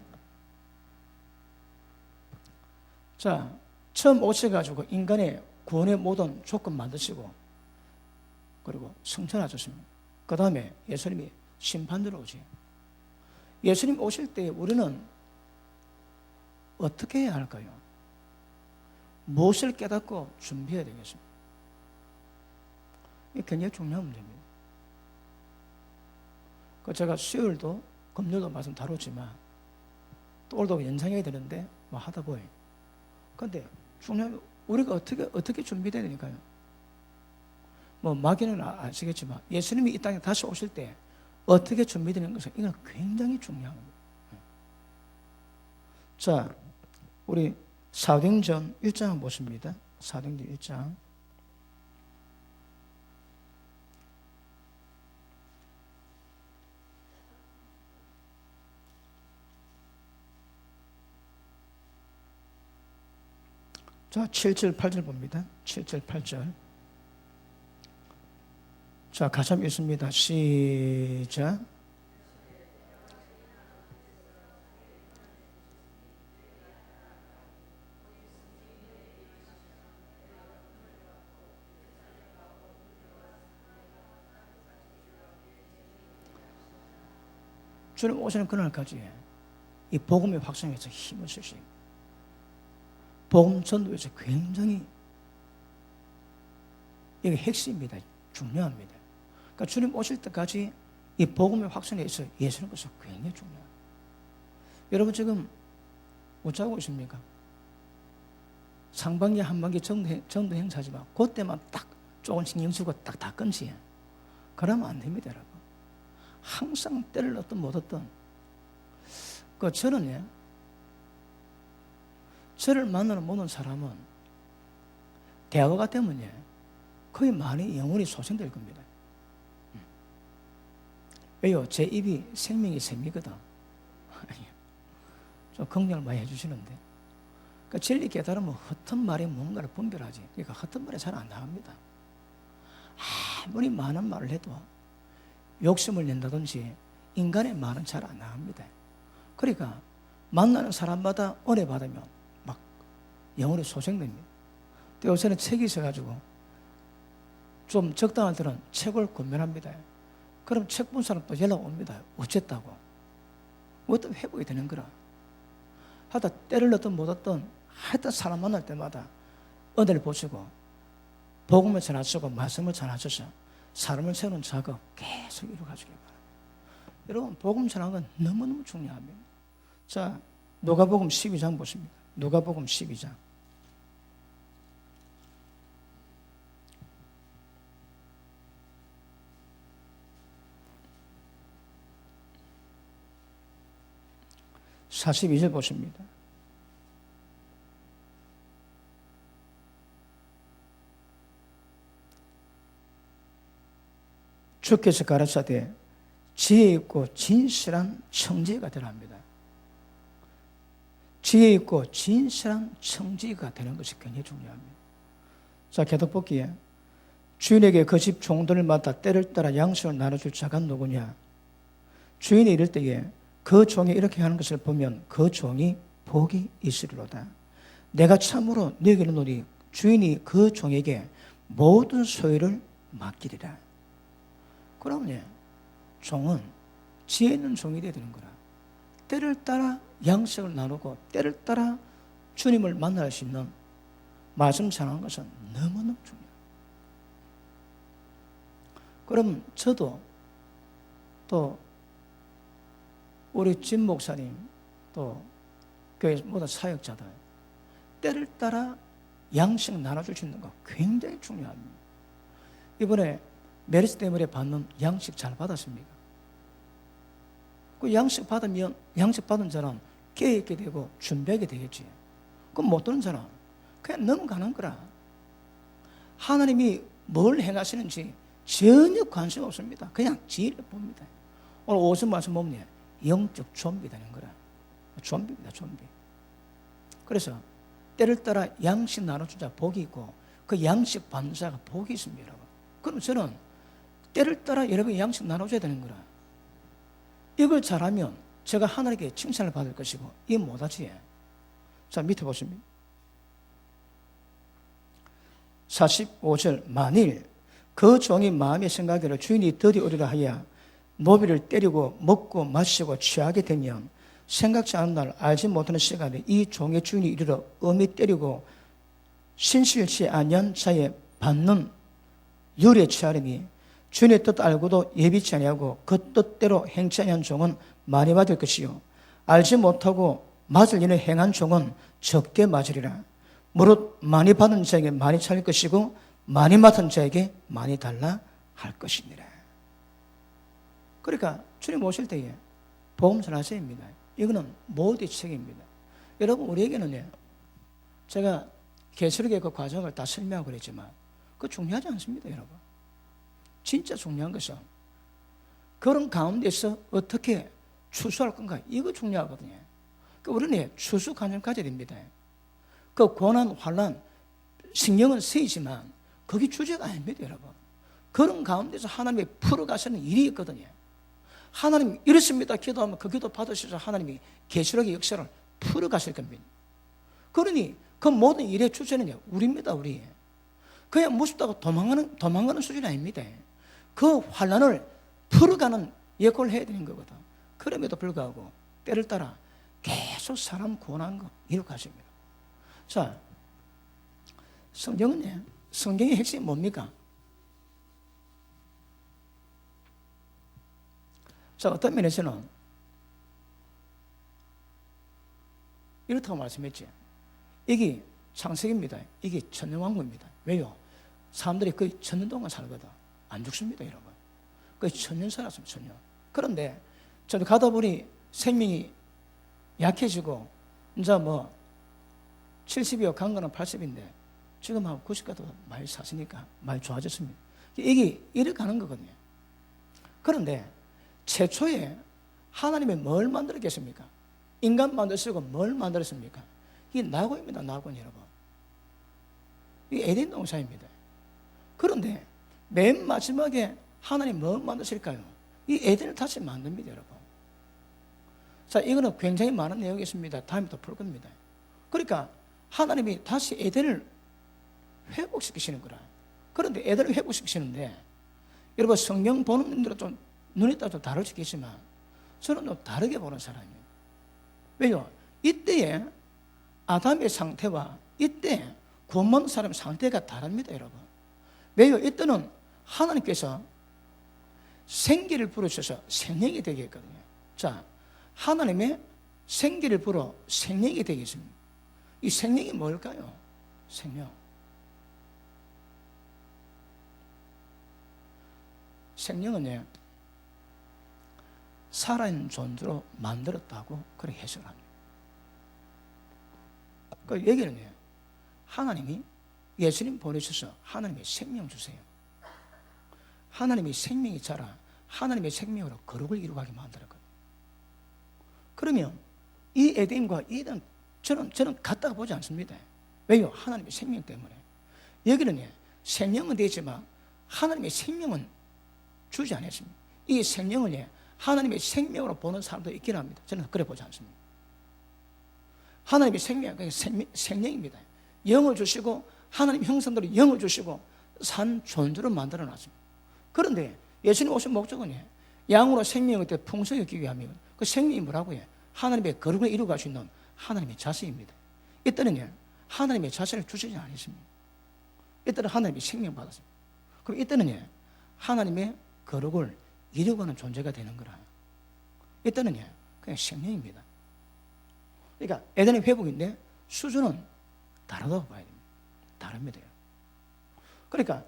자, 처음 오셔가지고 인간의 구원의 모든 조건 만드시고, 그리고 성천하셨습니다. 그 다음에 예수님이 심판대로 오지. 예수님 오실 때 우리는 어떻게 해야 할까요? 무엇을 깨닫고 준비해야 되겠습니까? 이게 굉장히 중요한 문제입니다. 제가 수요일도 금요일도 말씀 다뤘지만 또 오늘도 연상해야 되는데 뭐 하다 보니 그런데 중요한 우리가 어떻게 준비돼야 되니까요. 뭐 마귀는 아시겠지만 예수님이 이 땅에 다시 오실 때 어떻게 준비되는 것은 이건 굉장히 중요한 겁니다. 자, 우리 사도행전 1장 보십니다. 사도행전 1장. 자, 7절, 8절 봅니다. 7절, 8절. 자, 같이 한번 읽습니다. 시작. 주님 오시는 그날까지 이 복음의 확산에서 힘을 쓰시고 복음 전도에서 굉장히 이게 핵심입니다. 중요합니다. 그러니까 주님 오실 때까지 이 복음의 확산에 있어 예수님 것이 굉장히 중요해요. 여러분 지금 어쩌고 있습니까? 상반기 한반기 전도 행사지만 그때만 딱 조금 신경 쓰고 딱 다 끊지. 그러면 안 됩니다, 여러분. 항상 때를 얻든 못 얻든 저는 저를 만나는 모든 사람은 대화가 되면 거의 많이 영혼이 소생될 겁니다. 왜요? 제 입이 생명이 샘이거든. 좀 걱정을 많이 해주시는데. 그러니까 진리 깨달으면 헛된 말이 뭔가를 분별하지. 그러니까 헛된 말이 잘 안 나갑니다. 아무리 많은 말을 해도 욕심을 낸다든지 인간의 말은 잘 안 나갑니다. 그러니까 만나는 사람마다 은혜 받으면 막 영혼이 소생됩니다. 요새는 책이 있어가지고 좀 적당한 때는 책을 구매합니다. 그럼 책 본 사람 또 연락 옵니다. 어쨌다고. 어떤 회복이 되는 거라. 하여튼 때를 얻든 못 얻든 하여튼 사람 만날 때마다 은혜를 보시고 복음을 전하시고 말씀을 전하셔서 사람을 세우는 작업 계속 이루어가시기 바랍니다. 여러분 복음 전하는 건 너무너무 중요합니다. 자, 누가복음 12장 보십니다. 누가복음 12장. (42절) 보십니다. 주께서 가르치되 지혜 있고 진실한 청지가 되라 합니다. 지혜 있고 진실한 청지가 되는 것이 굉장히 중요합니다. 자, 계속 볼게요. 주인에게 그 집 종들마다 때를 따라 양식을 나눠줄 자가 누구냐? 주인이 이럴 때에 그 종이 이렇게 하는 것을 보면 그 종이 복이 있으리로다. 내가 참으로 너에게 이르노니 주인이 그 종에게 모든 소유를 맡기리라. 그러면 종은 지혜 있는 종이 되야 되는 거라. 때를 따라 양식을 나누고 때를 따라 주님을 만날 수 있는 말씀 전하는 것은 너무너무 중요해요. 그럼 저도 또 우리 진 목사님 또 교회 모든 사역자들 때를 따라 양식 나눠줄 수 있는 거 굉장히 중요합니다. 이번에 메르스 때문에 받는 양식 잘 받았습니까? 그 양식 받으면 양식 받은 자는 깨있게 되고 준비하게 되겠지. 그럼 못 듣는 자는 그냥 넘어가는 거라. 하나님이 뭘 행하시는지 전혀 관심 없습니다. 그냥 지혜를 봅니다. 오늘 오전 말씀 보면 영적 좀비 되는 거라. 좀비입니다, 좀비. 그래서 때를 따라 양식 나눠준 자 복이 있고 그 양식 받는 자가 복이 있습니다, 여러분. 그럼 저는 때를 따라 여러분이 양식 나눠줘야 되는 거라. 이걸 잘하면 제가 하나님께 칭찬을 받을 것이고 이게 못하지. 자, 밑에 보십니다. 45절 만일 그 종이 마음에 생각대로 주인이 더디 오리라 하여 노비를 때리고 먹고 마시고 취하게 되면 생각지 않은 날 알지 못하는 시간에 이 종의 주인이 이르러 엄히 때리고 신실치 아니한 자에 받는 유리에 취하리니 주인의 뜻 알고도 예비치 아니하고 그 뜻대로 행치 아니한 종은 많이 받을 것이요 알지 못하고 맞을 일을 행한 종은 적게 맞으리라. 무릇 많이 받은 자에게 많이 차릴 것이고 많이 맡은 자에게 많이 달라 할 것이니라. 그러니까 주님 오실 때에 복음 전하셔야입니다. 이거는 모두의 책임입니다. 여러분 우리에게는요, 제가 계시록의 그 과정을 다 설명하고 그랬지만 그거 중요하지 않습니다, 여러분. 진짜 중요한 것은 그런 가운데서 어떻게 추수할 건가, 이거 중요하거든요. 그러니까 우리는 추수 관념 가져야 됩니다. 그 고난, 환난, 신경은 쓰이지만 그게 주제가 아닙니다, 여러분. 그런 가운데서 하나님이 풀어가시는 일이 있거든요. 하나님 이렇습니다 기도하면 그 기도 받으셔서 하나님이 계시록의 역사를 풀어가실 겁니다. 그러니 그 모든 일의 주제는요, 우리입니다, 우리. 그냥 무섭다고 도망가는 수준이 아닙니다. 그 환난을 풀어가는 역할을 해야 되는 거거든. 그럼에도 불구하고 때를 따라 계속 사람 구원하는 거 이렇게 하십니다. 자, 성경은요, 성경의 핵심이 뭡니까? 자, 어떤 면에서는 이렇다고 말씀했지. 이게 창세기입니다. 이게 천년왕국입니다. 왜요? 사람들이 거의 천년 동안 살거든. 안 죽습니다, 여러분. 거의 천년 살았습니다, 천년. 그런데 저도 가다 보니 생명이 약해지고 이제 뭐 70이요, 강건은 80인데 지금하고 90까지 많이 사시니까 많이 좋아졌습니다. 이게 이렇게 가는 거거든요. 그런데 최초에 하나님이 뭘 만들었겠습니까? 인간 만드시고 뭘 만들었습니까? 이게 나고입니다, 나고 여러분. 이게 에덴 동산입니다. 그런데 맨 마지막에 하나님 뭘 만드실까요? 이 에덴을 다시 만듭니다, 여러분. 자, 이거는 굉장히 많은 내용이 있습니다. 다음에 또 풀 겁니다. 그러니까 하나님이 다시 에덴을 회복시키시는 거라. 그런데 에덴을 회복시키시는데 여러분 성경 보는 분들은 좀 눈에 따라 좀 다를 수 있겠지만 저는 좀 다르게 보는 사람이에요. 왜요? 이때의 아담의 상태와 이때 구원받는 사람의 상태가 다릅니다, 여러분. 왜요? 이때는 하나님께서 생기를 불어주셔서 생명이 되게 했거든요. 자, 하나님의 생기를 불어 생명이 되게 했습니다. 이 생명이 뭘까요? 생명. 생명은요, 살아있는 존재로 만들었다고 그렇게 해석을 합니다. 그 얘기는요, 하나님이 예수님 보내셔서 하나님의 생명 주세요. 하나님의 생명이 자라 하나님의 생명으로 거룩을 이루게 만들었거든요. 그러면 이 에덴과 이는 저는 같다고 보지 않습니다. 왜요? 하나님의 생명 때문에. 여기는 생명은 되지만 하나님의 생명은 주지 않았습니다. 이 생명을 하나님의 생명으로 보는 사람도 있긴 합니다. 저는 그래 보지 않습니다. 하나님의 생명은 생명입니다. 영을 주시고 하나님 형상대로 영을 주시고 산 존재로 만들어 놨습니다. 그런데 예수님 오신 목적은 양으로 생명을 풍성히 얻기 위함이고, 그 생명이 뭐라고 하나님의 거룩을 이루어갈 수 있는 하나님의 자세입니다. 이때는 하나님의 자세를 주시지 않으십니다. 이때는 하나님의 생명 받았습니다. 그럼 이때는 하나님의 거룩을 이루어가는 존재가 되는 거라. 이때는 그냥 생명입니다. 그러니까 에덴의 회복인데 수준은 다르다고 봐야 됩니다. 다릅니다. 그러니까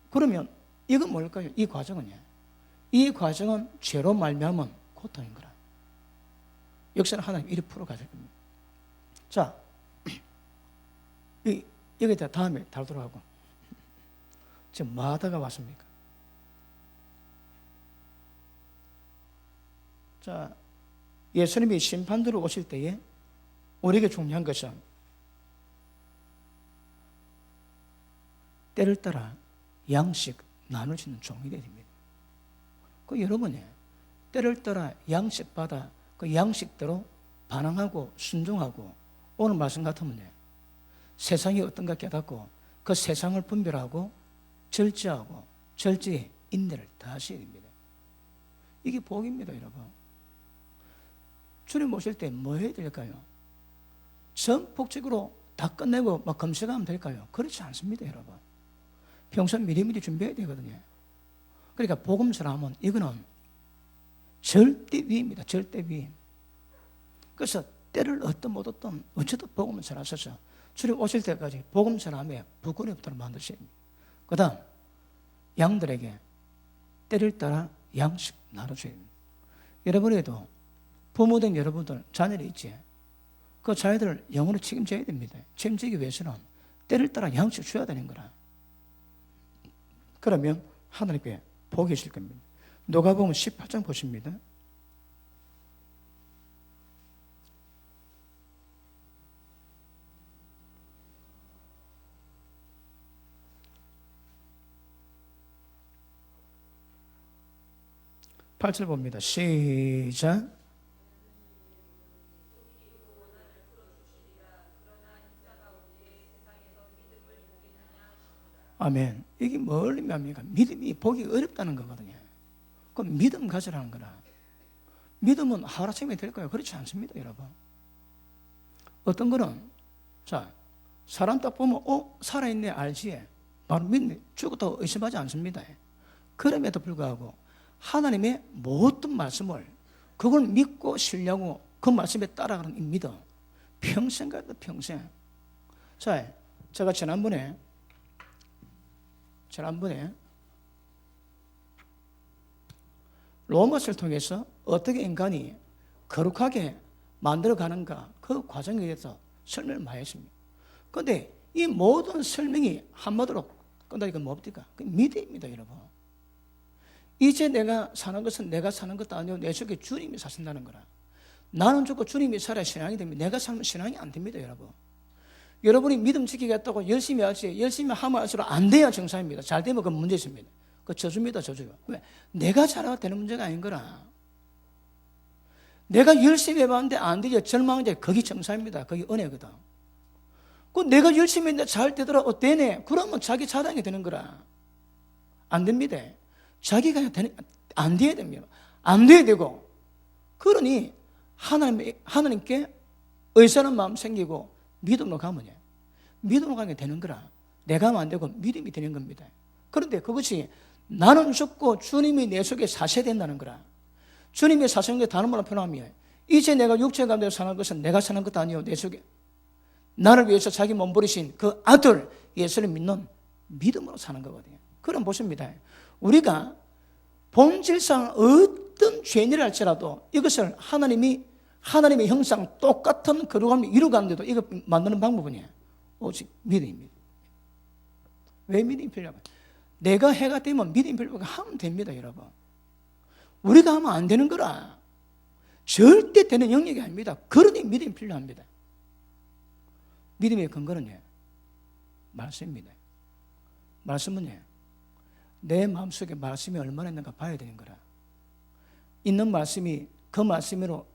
그러면 이건 뭘까요? 이 과정은 죄로 말미암은 고통인 거라. 역사는 하나님 이리 풀어가실 겁니다. 자, 여기 다음에 다루도록 하고, 지금 뭐 하다가 왔습니까? 자, 예수님이 심판대로 오실 때에 우리에게 중요한 것은 때를 따라 양식 나눌 수 있는 종이 되어야 됩니다. 그 여러분이 때를 따라 양식 받아 그 양식대로 반항하고 순종하고 오늘 말씀 같으면 세상이 어떤가 깨닫고 그 세상을 분별하고 절제하고 절제의 인내를 다하셔야 됩니다. 이게 복입니다, 여러분. 주님 오실 때 뭐 해야 될까요? 전폭적으로 다 끝내고 막 검색하면 될까요? 그렇지 않습니다, 여러분. 평소 미리미리 준비해야 되거든요. 그러니까 복음서라면 이거는 절대 위입니다. 절대 위. 그래서 때를 얻든 못 얻든 어쨌든 복음서라 써서 주님 오실 때까지 복음서라며 부끄러움이 없도록 만드셔야 됩니다. 그 다음 양들에게 때를 따라 양식 나눠줘야 됩니다. 여러분에도 부모된 여러분들 자녀들이 있지. 그 자녀들을 영으로 책임져야 됩니다. 책임지기 위해서는 때를 따라 양식 줘야 되는 거라. 그러면 하나님께 복이 있을 겁니다. 누가복음 18장 보십니다. (8절) 봅니다. 시작. 아멘. 이게 뭘 의미합니까? 믿음이 보기 어렵다는 거거든요. 그럼 믿음 가지라는 거라. 믿음은 하루아침에 될까요? 그렇지 않습니다, 여러분. 어떤 거는 자 사람 딱 보면 살아있네 알지. 바로 믿네. 죽었다고 의심하지 않습니다. 그럼에도 불구하고 하나님의 모든 말씀을 그걸 믿고 신뢰하고 그 말씀에 따라가는 이 믿음 평생 가도 평생. 자, 제가 지난번에 로마서를 통해서 어떻게 인간이 거룩하게 만들어가는가 그 과정에 대해서 설명을 많이 했습니다. 그런데 이 모든 설명이 한마디로 끝나니까 뭡니까? 그 믿음입니다, 여러분. 이제 내가 사는 것은 내가 사는 것도 아니고 내 속에 주님이 사신다는 거라. 나는 죽고 주님이 살아야 신앙이 됩니다. 내가 살면 신앙이 안 됩니다, 여러분. 여러분이 믿음 지키겠다고 열심히 하지, 열심히 하면 할수록 안 돼야 정상입니다. 잘 되면 그건 문제 있습니다. 그 저주입니다, 저주요. 왜? 내가 잘해야 되는 문제가 아닌 거라. 내가 열심히 해봤는데 안 되지, 절망인데 거기 정상입니다. 거기 은혜거든. 그 내가 열심히 했는데 잘 되더라, 되네. 그러면 자기 자랑이 되는 거라. 안 됩니다. 자기가 안 돼야 됩니다. 안 돼야 되고. 그러니 하나님께 의사는 마음 생기고 믿음으로 가면 믿음으로 가게 되는 거라. 내가 하면 안 되고 믿음이 되는 겁니다. 그런데 그것이 나는 죽고 주님이 내 속에 사셔야 된다는 거라. 주님이 사시는 게 다른 말로 표현하면 이제 내가 육체 가운데 사는 것은 내가 사는 것도 아니요 내 속에 나를 위해서 자기 몸 버리신 그 아들 예수를 믿는 믿음으로 사는 거거든요. 그럼 보십니다. 우리가 본질상 어떤 죄인이라 할지라도 이것을 하나님의 형상 똑같은 거룩함을 이루가는데도 이거 만드는 방법은 오직 믿음입니다. 왜 믿음이 필요할까요? 내가 해가 되면 믿음이 필요하고 하면 됩니다, 여러분. 우리가 하면 안 되는 거라. 절대 되는 영역이 아닙니다. 그러니 믿음이 필요합니다. 믿음의 근거는 말씀입니다. 말씀은 내 마음속에 말씀이 얼마나 있는가 봐야 되는 거라. 있는 말씀이 그 말씀으로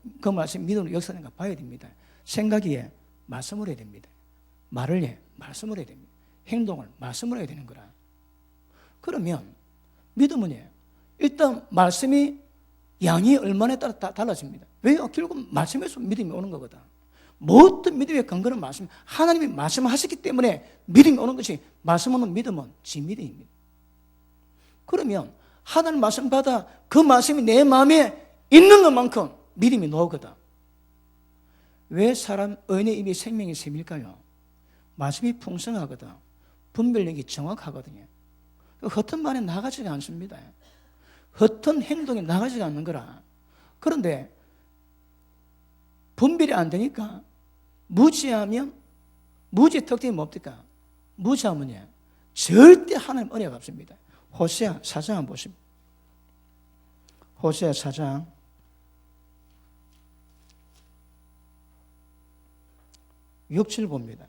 믿음으로 역사하는가 봐야 됩니다. 생각이 말씀을 해야 됩니다. 말을 말씀을 해야 됩니다. 행동을 말씀을 해야 되는 거라. 그러면 믿음은 일단 말씀이 양이 얼마나에 따라 달라집니다. 왜요? 결국 말씀에서 믿음이 오는 거거든. 모든 믿음의 근거는 말씀, 하나님이 말씀하셨기 때문에 믿음이 오는 것이, 말씀 오는 믿음은 진믿음입니다. 그러면 하나님 말씀 받아 그 말씀이 내 마음에 있는 것만큼 믿음이 나오거든. 왜 의인의 입이 생명의 샘일까요? 말씀이 풍성하거든. 분별력이 정확하거든요. 헛된 말에 나가지가 않습니다. 헛된 행동에 나가지가 않는 거라. 그런데 분별이 안 되니까 무지하면, 무지의 특징이 뭡니까? 무지하면요, 절대 하나님 은혜가 없습니다. 호세아 4장 한번 보십니다. 호세아 4장 6, 7 봅니다.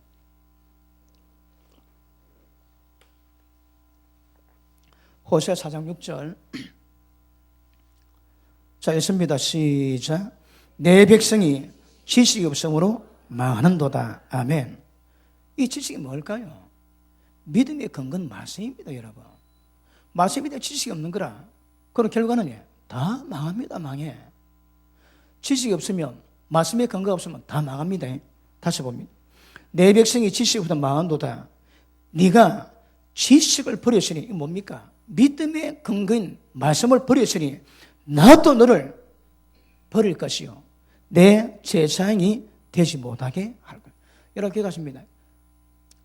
호세아 4장 6절. 자, 읽습니다. 시작. 내 백성이 지식이 없으므로 망하는도다. 아멘. 이 지식이 뭘까요? 믿음의 근거는 말씀입니다, 여러분. 말씀에 대한 지식이 없는 거라. 그럼 결과는 다 망합니다, 망해. 지식이 없으면, 말씀의 근거가 없으면 다 망합니다. 다시 봅니다. 내 백성이 지식이 없으면 망한도다. 네가 지식을 버렸으니, 이게 뭡니까? 믿음의 근거인 말씀을 버렸으니 나도 너를 버릴 것이요 내 제사장이 되지 못하게 할 거예요. 여러분 기억하십니다.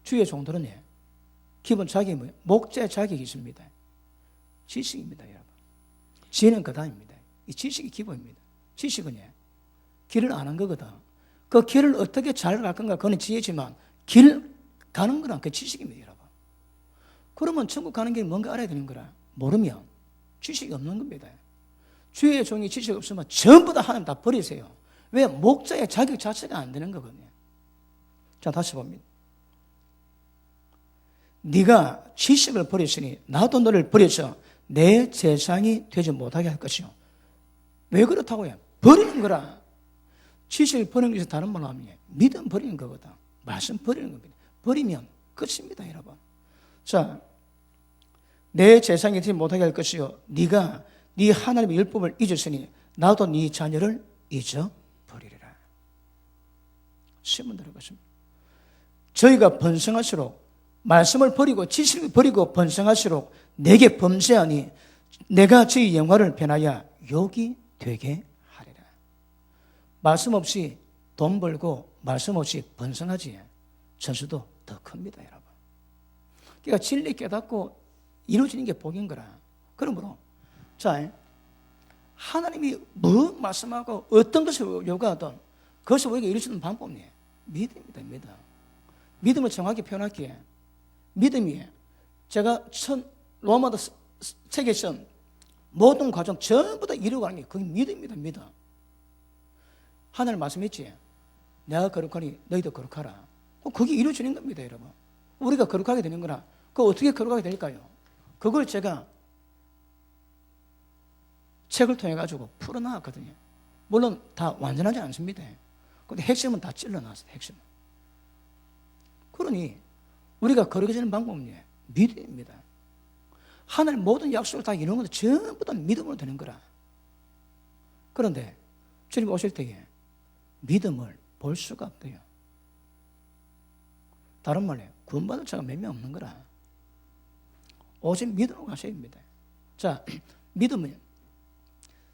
주의 종들은 기본 자격이 뭐예요? 목자의 자격이 있습니다. 지식입니다, 여러분. 지혜는 그다음입니다. 이 지식이 기본입니다. 지식은 길을 아는 거거든. 그 길을 어떻게 잘 갈 건가 그건 지혜지만 길 가는 거란 그 지식입니다, 여러분. 그러면 천국 가는 길이 뭔가 알아야 되는 거라. 모르면 지식이 없는 겁니다. 주의 종이 지식이 없으면 전부 다 하나님 다 버리세요. 왜? 목자의 자격 자체가 안 되는 거거든요. 자, 다시 봅니다. 네가 지식을 버렸으니 나도 너를 버려서 내 제사장이 되지 못하게 할 것이요. 왜 그렇다고요? 버리는 거라. 지식을 버리는 것이 다른 말로 하면 믿음 버리는 거거든. 말씀 버리는 겁니다. 버리면 끝입니다, 여러분. 자, 내 제사장이 되지 못하게 할 것이요 네가 네 하나님의 율법을 잊었으니 나도 네 자녀를 잊어버리리라. 시문 들어보십니다. 저희가 번성할수록, 말씀을 버리고 지식을 버리고 번성할수록 내게 범죄하니 내가 저희 영화를 변하여 욕이 되게 하리라. 말씀 없이 돈 벌고 말씀 없이 번성하지 전수도 더 큽니다, 여러분. 그러니까 진리 깨닫고 이루어지는 게 복인 거라. 그러므로 자, 하나님이 뭐 말씀하고 어떤 것을 요구하든 그것을 우리가 이룰 수 있는 방법이 믿음입니다, 믿음. 믿음을 정확히 표현할게요. 믿음이 제가 로마서 책에 쓴 모든 과정 전부 다 이루어가는 게 그게 믿음입니다, 믿음. 하나님 말씀했지. 내가 거룩하니 너희도 거룩하라. 그게 이루어지는 겁니다, 여러분. 우리가 거룩하게 되는 거라. 그거 어떻게 거룩하게 될까요? 그걸 제가 책을 통해 가지고 풀어나왔거든요. 물론 다 완전하지 않습니다. 근데 핵심은 다 찔러놨어요, 핵심은. 그러니 우리가 거룩해지는 방법은 믿음입니다. 하나님 모든 약속을 다 이루는 것도 전부 다 믿음으로 되는 거라. 그런데 주님 오실 때에 믿음을 볼 수가 없대요. 다른 말로 구원받을 자가 몇 명 없는 거라. 오직 믿음으로 가셔야 합니다. 자, 믿음은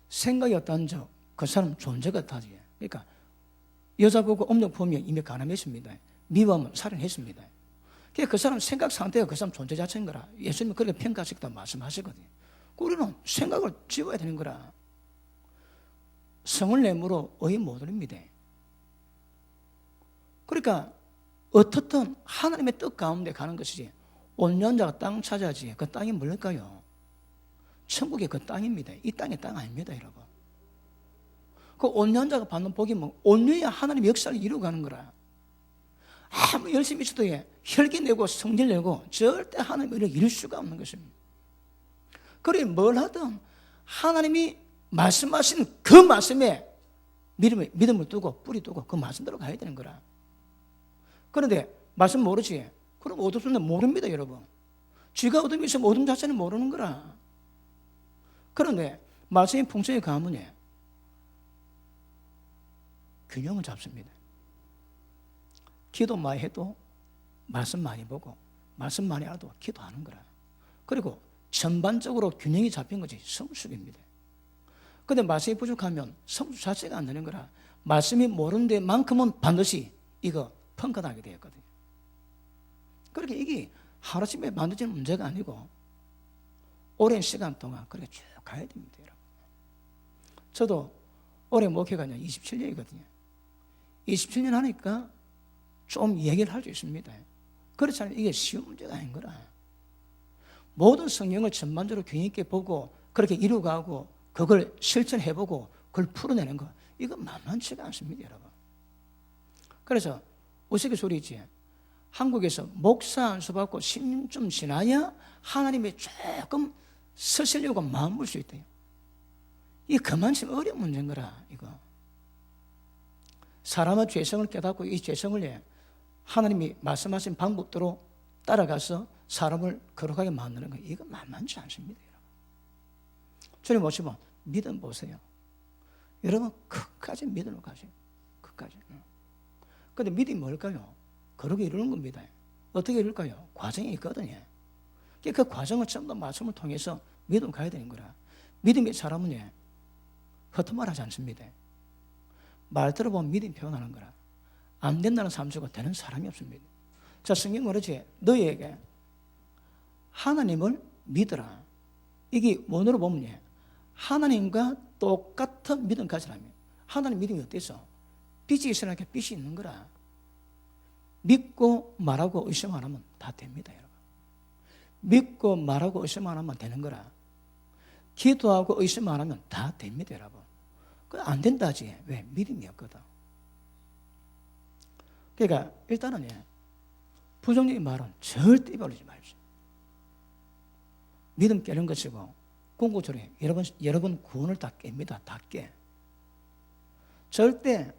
생각이 없다는 적, 그 사람 존재가 다지. 그러니까 여자 보고 음력 보면 이미 가늠했습니다. 미워하면 살인했습니다. 그 사람 생각 상태가 그 사람 존재 자체인 거라. 예수님은 그렇게 평가하시다 말씀하시거든요. 우리는 생각을 지워야 되는 거라. 성을 내므로 의 못 얻습니다. 그러니까 어떻든 하나님의 뜻 가운데 가는 것이지, 온전자가 땅 찾아야지 그 땅이 뭘까요? 천국의 그 땅입니다. 이 땅의 땅 아닙니다, 여러분. 그 온전자가 받는 복이 뭐 온유해야 하나님의 역사를 이루어가는 거라. 아무 열심히 있어도 혈기 내고 성질 내고 절대 하나님의 일을 이룰 수가 없는 것입니다. 그래 뭘 하든 하나님이 말씀하신 그 말씀에 믿음을 두고 뿌리 두고 그 말씀대로 가야 되는 거라. 그런데 말씀 모르지? 그럼 어둠은 모릅니다, 여러분. 쥐가 어둠에 있으면 어둠 자체는 모르는 거라. 그런데 말씀이 풍성히 가면 균형을 잡습니다. 기도 많이 해도 말씀 많이 보고 말씀 많이 알아도 기도하는 거라. 그리고 전반적으로 균형이 잡힌 것이 성숙입니다. 그런데 말씀이 부족하면 성숙 자체가 안 되는 거라. 말씀이 모르는 데만큼은 반드시 이거 펑크나게 되었거든요. 그렇게 이게 하루쯤에 만들어지는 문제가 아니고 오랜 시간 동안 그렇게 쭉 가야 됩니다, 여러분. 저도 올해 목회가 27년이거든요. 27년 하니까 좀 얘기를 할 수 있습니다. 그렇지 않으면 이게 쉬운 문제가 아닌 거라. 모든 성경을 전반적으로 균형 있게 보고 그렇게 이루어가고 그걸 실천해보고 그걸 풀어내는 거, 이거 만만치가 않습니다, 여러분. 그래서 우스갯소리지. 한국에서 목사 안수 받고 10년쯤 지나야 하나님이 조금 서시려고 마음 물 수 있대요. 이게 그만큼 어려운 문제인 거라, 이거. 사람의 죄성을 깨닫고 이 죄성을 하나님이 말씀하신 방법대로 따라가서 사람을 거룩하게 만드는 거, 이거 만만치 않습니다, 여러분. 주님 오시면 믿음 보세요. 여러분 끝까지 믿음으로 가세요. 끝까지. 그런데 믿음이 뭘까요? 거룩히 이루는 겁니다. 어떻게 이룰까요? 과정이 있거든요. 그 과정을 전부 다 말씀을 통해서 믿음 가야 되는 거라. 믿음의 사람은 허튼 말 하지 않습니다. 말 들어보면 믿음 표현하는 거라. 안 된다는 사람 주고 되는 사람이 없습니다. 자, 성경 그러지. 너희에게 하나님을 믿으라. 이게 원어로 보면 하나님과 똑같은 믿음 가지라면, 하나님 믿음이 어때서? 빛이 있으니까 빛이 있는 거라. 믿고 말하고 의심 안 하면 다 됩니다, 여러분. 믿고 말하고 의심 안 하면 되는 거라. 기도하고 의심 안 하면 다 됩니다, 여러분. 안 된다지. 왜? 믿음이 없거든. 그러니까 일단은 부정적인 말은 절대 입어버리지 마십시오. 믿음 깨는 것이고 궁극적으로 여러분 구원을 다 깹니다. 다 깨. 절대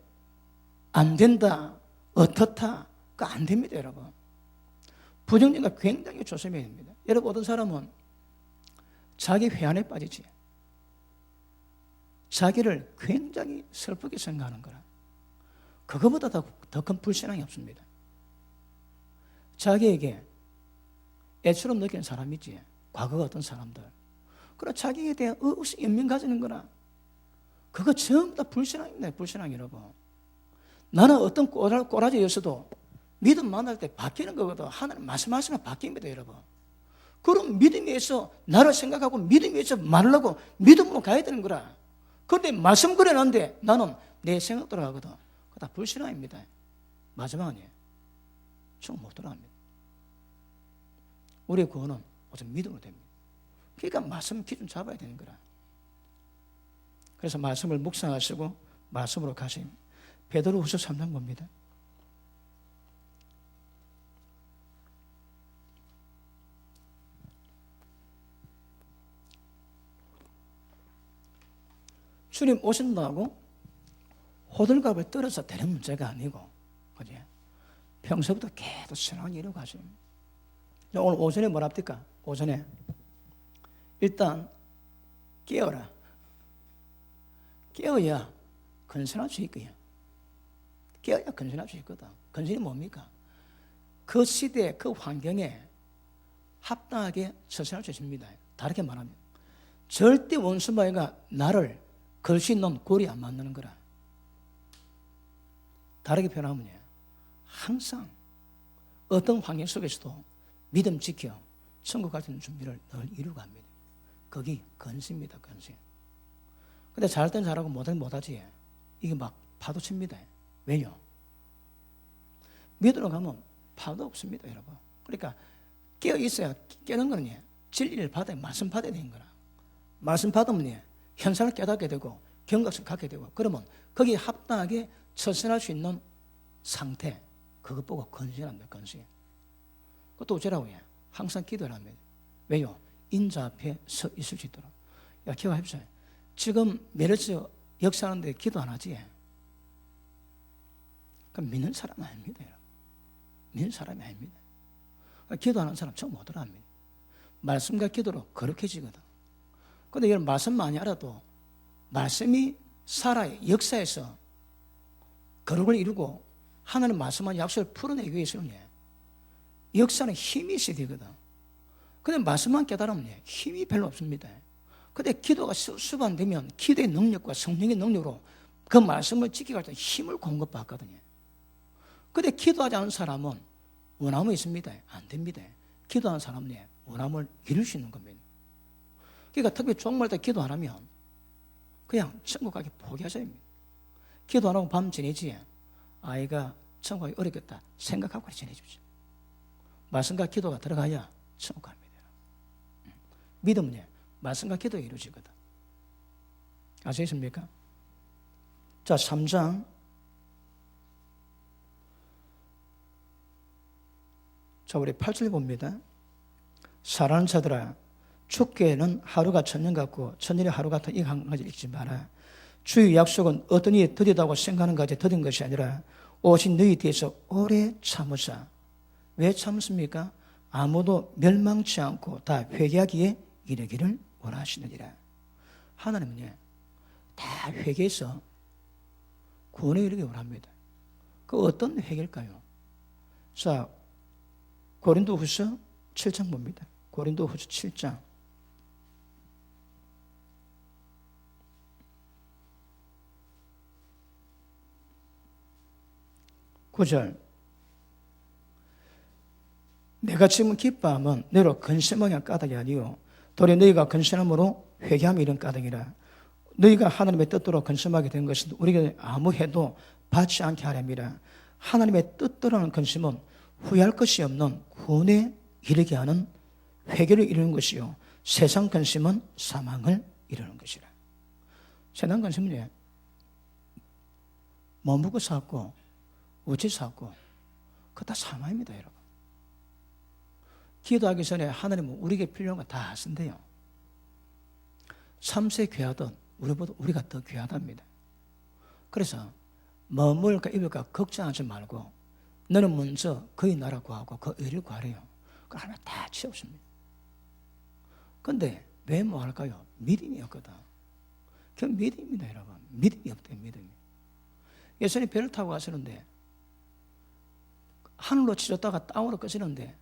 안 된다, 어떻다, 그거 안 됩니다, 여러분. 부정적인 거 굉장히 조심해야 됩니다. 여러분, 어떤 사람은 자기 회한에 빠지지. 자기를 굉장히 슬프게 생각하는 거라. 그거보다 더 큰 불신앙이 없습니다. 자기에게 애처럼 느끼는 사람이지. 과거가 어떤 사람들. 그럼 자기에 대한 의식 연민 가지는 거라. 그거 전부 다 불신앙입니다. 불신앙, 여러분. 나는 어떤 꼬라지였어도 믿음 만날 때 바뀌는 거거든. 하나님 말씀하시면 바뀝니다, 여러분. 그럼 믿음 위에서 나를 생각하고 믿음 위에서 말하려고 믿음으로 가야 되는 거라. 그런데 말씀 그려놨는데 나는 내 생각대로 가거든. 그거 다 불신앙입니다. 마지막은 총 못 돌아갑니다. 우리의 구원은 오직 믿음으로 됩니다. 그러니까 말씀 기준 잡아야 되는 거라. 그래서 말씀을 묵상하시고 말씀으로 가십니다. 베드로후서 3장 봅니다. 주님 오신다고 호들갑을 떨어서 되는 문제가 아니고, 그지? 평소부터 계속 신앙을 이루어가십니다. 오늘 오전에 뭐라 합니까? 오전에 일단 깨어라. 깨어야 건선할 수 있고요. 깨어야 건선할 수 있거든. 건선이 뭡니까? 그 시대, 그 환경에 합당하게 처신할 수 있습니다. 다르게 말하면 절대 원수마귀가 나를 걸 수 있는 골이 안 만드는 거라. 다르게 표현하면 항상 어떤 환경 속에서도 믿음 지켜 천국 갈 수 있는 준비를 늘 이루고 합니다. 거기 건수입니다, 건수. 근데 잘할 땐 잘하고 못할 땐 못하지. 이게 막 파도 칩니다. 왜요? 믿으러 가면 파도 없습니다, 여러분. 그러니까 깨어 있어야 깨는 거는 진리를 받아야, 말씀 받아야 되는 거라. 말씀 받으면 현상을 깨닫게 되고 경각심 갖게 되고, 그러면 거기에 합당하게 처신할 수 있는 상태, 그것 보고 건신합니다, 건신. 그것도 어쩌라고 해? 항상 기도를 합니다. 왜요? 인자 앞에 서 있을 수 있도록. 야, 기억하십시오. 지금 메르스 역사하는데 기도 안 하지? 그럼 믿는 사람 아닙니다. 믿는 사람이 아닙니다. 기도하는 사람 처음 못 들어갑니다. 말씀과 기도로 거룩해지거든. 근데 이런 말씀 많이 알아도 말씀이 살아의 역사에서 거룩을 이루고 하나님 말씀한 약속을 풀어내기 위해서는 역사는 힘이 있어야 되거든. 근데 말씀만 깨달으면 힘이 별로 없습니다. 근데 기도가 수반되면 기도의 능력과 성령의 능력으로 그 말씀을 지키기 위해서 힘을 공급받거든요. 근데 기도하지 않은 사람은 원함이 있습니다. 안 됩니다. 기도하는 사람은 원함을 이룰 수 있는 겁니다. 그러니까 특히 종말 때 기도 안 하면 그냥 천국 가기 포기하셔야 합니다. 기도 안 하고 밤 지내지 아이가 천국 가기 어렵겠다 생각하고 지내십시오. 말씀과 기도가 들어가야 천국 갑니다. 믿음은 말씀과 기도가 이루어지거든. 아시겠습니까? 자, 3장 자, 우리 8절 봅니다. 사랑하는 자들아, 주께는 하루가 천년 같고 천년이 하루 같은 이 한 가지 읽지 마라. 주의 약속은 어떤 이에 더디다고 생각하는 것에 더딘 것이 아니라 오직 너희 뒤에서 오래 참으사. 왜 참습니까? 아무도 멸망치 않고 다 회개하기에 이르기를 원하시느니라. 하나님은 다 회개해서 구원에 이르기 원합니다. 그 어떤 회개일까요? 자, 고린도후서 7장 봅니다. 고린도후서 7장 9절. 내가 지금 기뻐함은 너로 근심하게 한 까닭이 아니요 도리어 너희가 근심함으로 회개함이 이런 까닭이라. 너희가 하나님의 뜻대로 근심하게 된 것은 우리가 아무 해도 받지 않게 하렵니다. 하나님의 뜻대로는 근심은 후회할 것이 없는 구원에 이르게 하는 회개를 이루는 것이요 세상 근심은 사망을 이루는 것이라. 세상 근심은 뭐 먹고 살고 어찌 살고 그거 다 사망입니다. 여러분. 기도하기 전에 하나님은 우리에게 필요한 거 다 쓴대요. 3세 귀하던 우리보다 우리가 더 귀하답니다. 그래서 뭐 먹을까 입을까 걱정하지 말고 너는 먼저 그의 나라 구하고 그 의를 구하래요. 그 하나 다 채웠습니다. 그런데 왜 뭐 할까요? 믿음이 없거든. 그 믿음입니다, 여러분. 믿음이 없대요, 믿음이. 예수님이 배를 타고 가시는데 하늘로 치렀다가 땅으로 꺼지는데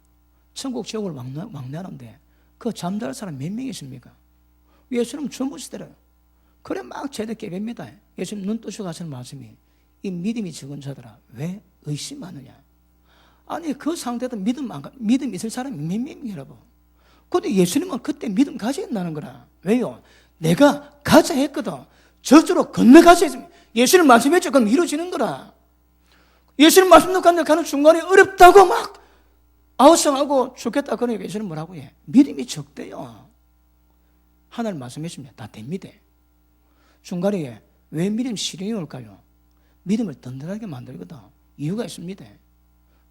천국 지옥을 왕래하는데 그 잠잘 사람 몇 명이 있습니까? 예수님 주무시더래요. 그래 막 제대 깨뵙니다. 예수님 눈 뜨시고 하시는 말씀이 이 믿음이 적은 자들아 왜 의심하느냐. 아니 그 상태도 믿음 있을 사람이 몇 명이에요, 여러분. 그런데 예수님은 그때 믿음 가져야 된다는 거라. 왜요? 내가 가자 했거든. 저쪽으로 건너가자 했습니다. 예수님 말씀했죠. 그럼 이루어지는 거라. 예수님 말씀도 가는 중간에 어렵다고 막 아우성하고 죽겠다 그러니까 예수님 뭐라고 해? 믿음이 적대요. 하나님 말씀했습니다. 다 됩니다. 중간에 왜 믿음 시련이 올까요? 믿음을 든든하게 만들거든. 이유가 있습니다.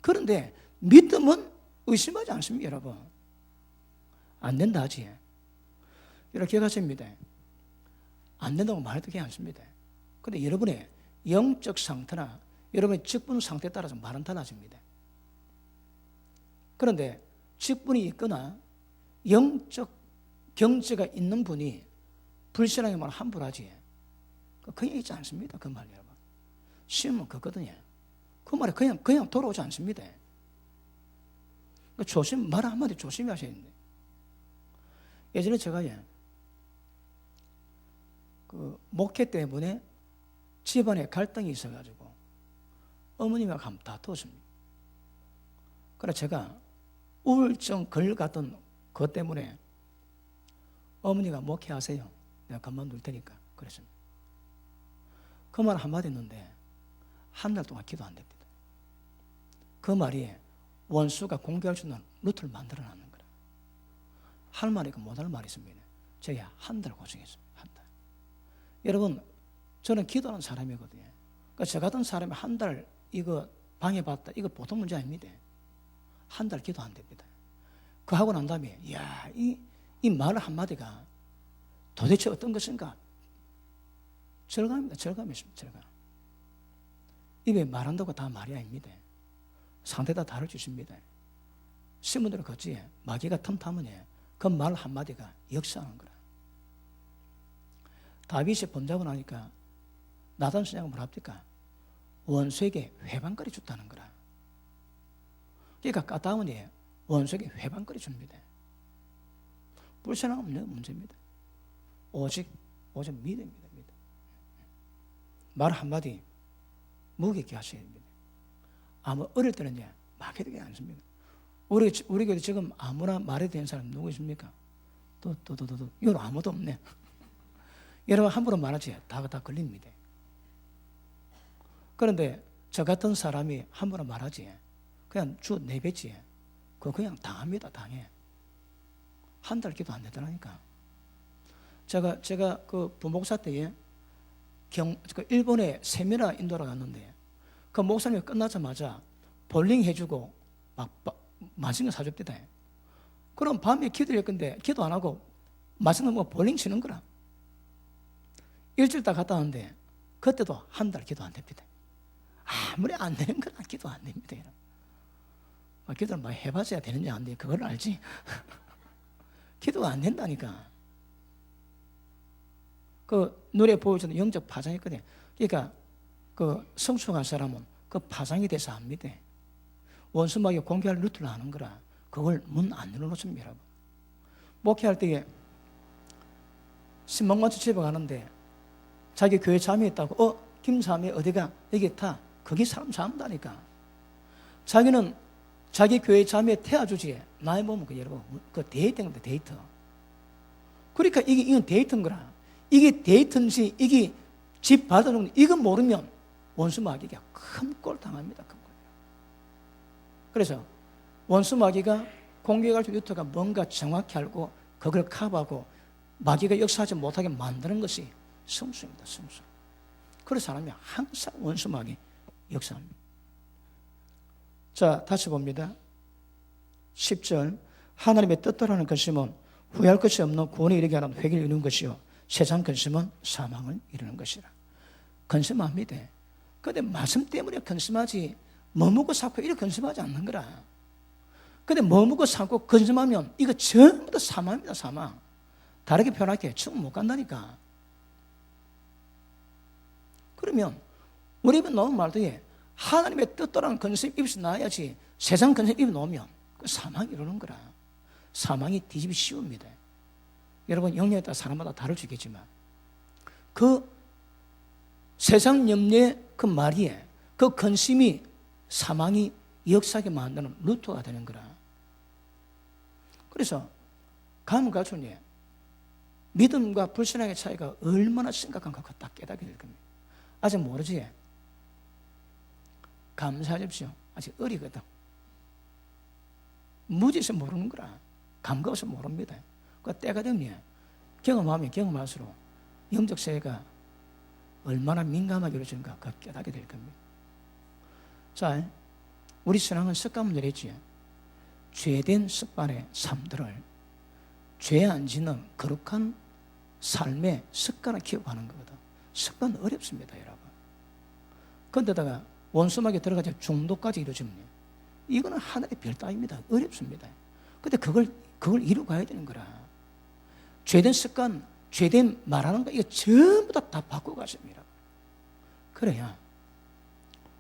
그런데 믿음은 의심하지 않습니다, 여러분. 안 된다 하지. 이렇게 가십니다. 안 된다고 말해도 않습니다. 그런데 여러분의 영적 상태나 여러분의 직분 상태에 따라서 말은 달라집니다. 그런데 직분이 있거나 영적 경제가 있는 분이 불신앙의 말 함부로 하지. 그냥 있지 않습니다. 그 말 여러분. 쉬우면 그거든요. 그 말에 그냥 돌아오지 않습니다. 말 한마디 조심히 하셔야 되는데. 예전에 제가 그 목회 때문에 집안에 갈등이 있어가지고 어머님하고 한번 다투었습니다. 그래서 제가 우울증 걸려갔던 그것 때문에 어머니가 목회하세요. 내가 그만둘 테니까 그랬습니다. 그 말 한마디 했는데 한 달 동안 기도 안 됩니다. 그 말이 원수가 공개할 수 있는 루트를 만들어놨는 거라. 할 말이 못할 말이 있습니다. 제가 한 달 고생했습니다. 한 달. 여러분 저는 기도하는 사람이거든요. 그러니까 저 같은 사람이 한 달 이거 방해받다 이거 보통 문제 아닙니다. 한 달 기도 안 됩니다. 그 하고 난 다음에 이 이 말 한마디가 도대체 어떤 것인가? 절감입니다. 절감이 있습니다. 절감. 입에 말한다고 다 말이 아닙니다. 상태 다 다를 수 있습니다. 신문들을 걷지 마귀가 틈타면 그 말 한마디가 역사하는 거라. 다윗이 범죄하고 나니까 나단 선지자가 뭐라 합니까? 원수에게 회방거리 줬다는 거라. 그러니까 까다우니 원수에게 회방거리 줍니다. 불신앙은 없는 문제입니다. 오직 믿음입니다. 믿음. 말 한마디 무게 있게 하셔야 됩니다. 아무 어릴 때는 막게 되지 않습니다. 우리 교회 지금 아무나 말에 대한 사람 누구 있습니까? 이건 아무도 없네. 여러분 함부로 말하지 다 걸립니다. 그런데 저 같은 사람이 함부로 말하지 그냥 주 내뱉지 그거 그냥 당합니다. 당해. 한 달 기도 안 되더라니까. 제가 그 부목사 때에 일본에 세미나 인도로 갔는데 그 목사님이 끝나자마자 볼링 해주고 막 맛있는 거 사줬대다. 그럼 밤에 기도할 건데 기도 안 하고 맛있는 거 볼링 치는 거라. 일주일 다 갔다 왔는데 그때도 한 달 기도 안 됩니다. 아무리 안 되는 건 기도 안 됩니다. 기도를 막 해봐야 되는지 안 돼. 그걸 알지. 기도가 안 된다니까. 그 노래 보여주는 영적 파장이거든요. 그러니까 그 성숙한 사람은 그 파장에 대해서 압니다. 원수막이 공개할 루트를 아는 거라. 그걸 문 안 열어놓습니다, 여러분. 목회할 때에 신방관처 집에 가는데 자기 교회 자매 있다고 김자매 어디가? 여기 타. 거기 사람 잡는다니까. 자기는 자기 교회 자매 태워주지. 나이 보면 여러분 그 데이트인데 데이트. 그러니까 이건 데이트인 거라. 이게 데이트인지 이게 집 받아주는 건지 이건 모르면 원수 마귀가 큰 꼴 당합니다. 큰 꼴. 그래서 원수 마귀가 공격할 수 루트가 뭔가 정확히 알고 그걸 커버하고 마귀가 역사하지 못하게 만드는 것이 성수입니다. 성수. 그래서 사람이 항상 원수 마귀 역사합니다. 자, 다시 봅니다. 10절 하나님의 뜻대로라는 근심은 후회할 것이 없는 구원에 이르게 하는 회개를 이루는 것이요 세상 근심은 사망을 이루는 것이라. 근심합니다. 그런데 말씀 때문에 근심하지 뭐 먹고 사고 이렇게 근심하지 않는 거라. 그런데 뭐 먹고 사고 근심하면 이거 전부 다 사망입니다. 사망. 다르게 표현할게 지금 못 간다니까. 그러면 우리 입에 나온 말도에 하나님의 뜻대로라는 근심 입에서 나야지 세상 근심 입에 놓으면 그 사망이 이루는 거라. 사망이 뒤집기 쉬웁니다. 여러분 영역에 따라 사람마다 다를 수 있겠지만 그 세상 염려의 그 말이에 그 근심이 사망이 역사하게 만드는 루트가 되는 거라. 그래서 가면 갈수록 믿음과 불신앙의 차이가 얼마나 심각한가 그거 딱 깨닫게 될 겁니다. 아직 모르지? 감사하십시오. 아직 어리거든. 무지해서 모르는 거라. 감각 없어 모릅니다. 그 때가 되면 경험하면 경험할수록 영적 세계가 얼마나 민감하게 이루어지는가 그거 깨닫게 될 겁니다. 자, 우리 신앙은 습관을 내렸지. 죄된 습관의 삶들을 죄 안 짓는 거룩한 삶의 습관을 키워가는 거거든. 습관은 어렵습니다, 여러분. 그런데다가 원수막에 들어가서 중독까지 이루어지면 이거는 하나의 별 따위입니다. 어렵습니다. 근데 그걸 이루고 가야 되는 거라. 죄된 습관, 죄된 말하는 거 이거 전부 다 바꾸고 가십니다. 그래야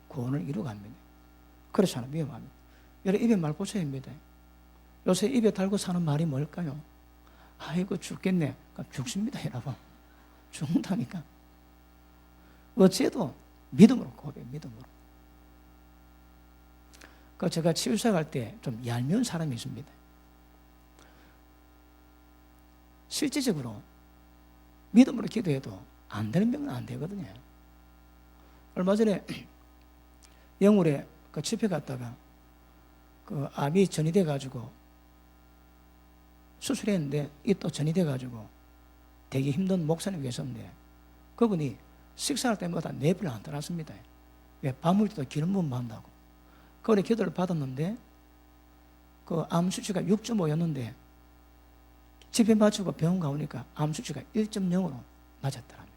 구원을 이루고 갑니다. 그래서 하나 위험합니다. 여러분 입에 말 고쳐야 합니다. 요새 입에 달고 사는 말이 뭘까요? 아이고 죽겠네. 죽습니다, 여러분. 죽는다니까. 어째도 믿음으로 고백, 믿음으로. 제가 치유사 갈 때 좀 얄미운 사람이 있습니다. 실질적으로 믿음으로 기도해도 안 되는 병은 안 되거든요. 얼마 전에 영월에 집회 갔다가 암이 전이돼 가지고 수술했는데 이 또 전이돼 가지고 되게 힘든 목사님 계셨는데 그분이 식사할 때마다 내비를 안 떠났습니다. 왜? 밤을 때도 기름 부음 받는다고. 그래 기도를 받았는데 그 암 수치가 6.5였는데 집에 맞추고 병원 가보니까 암 수치가 1.0으로 낮았더라고요.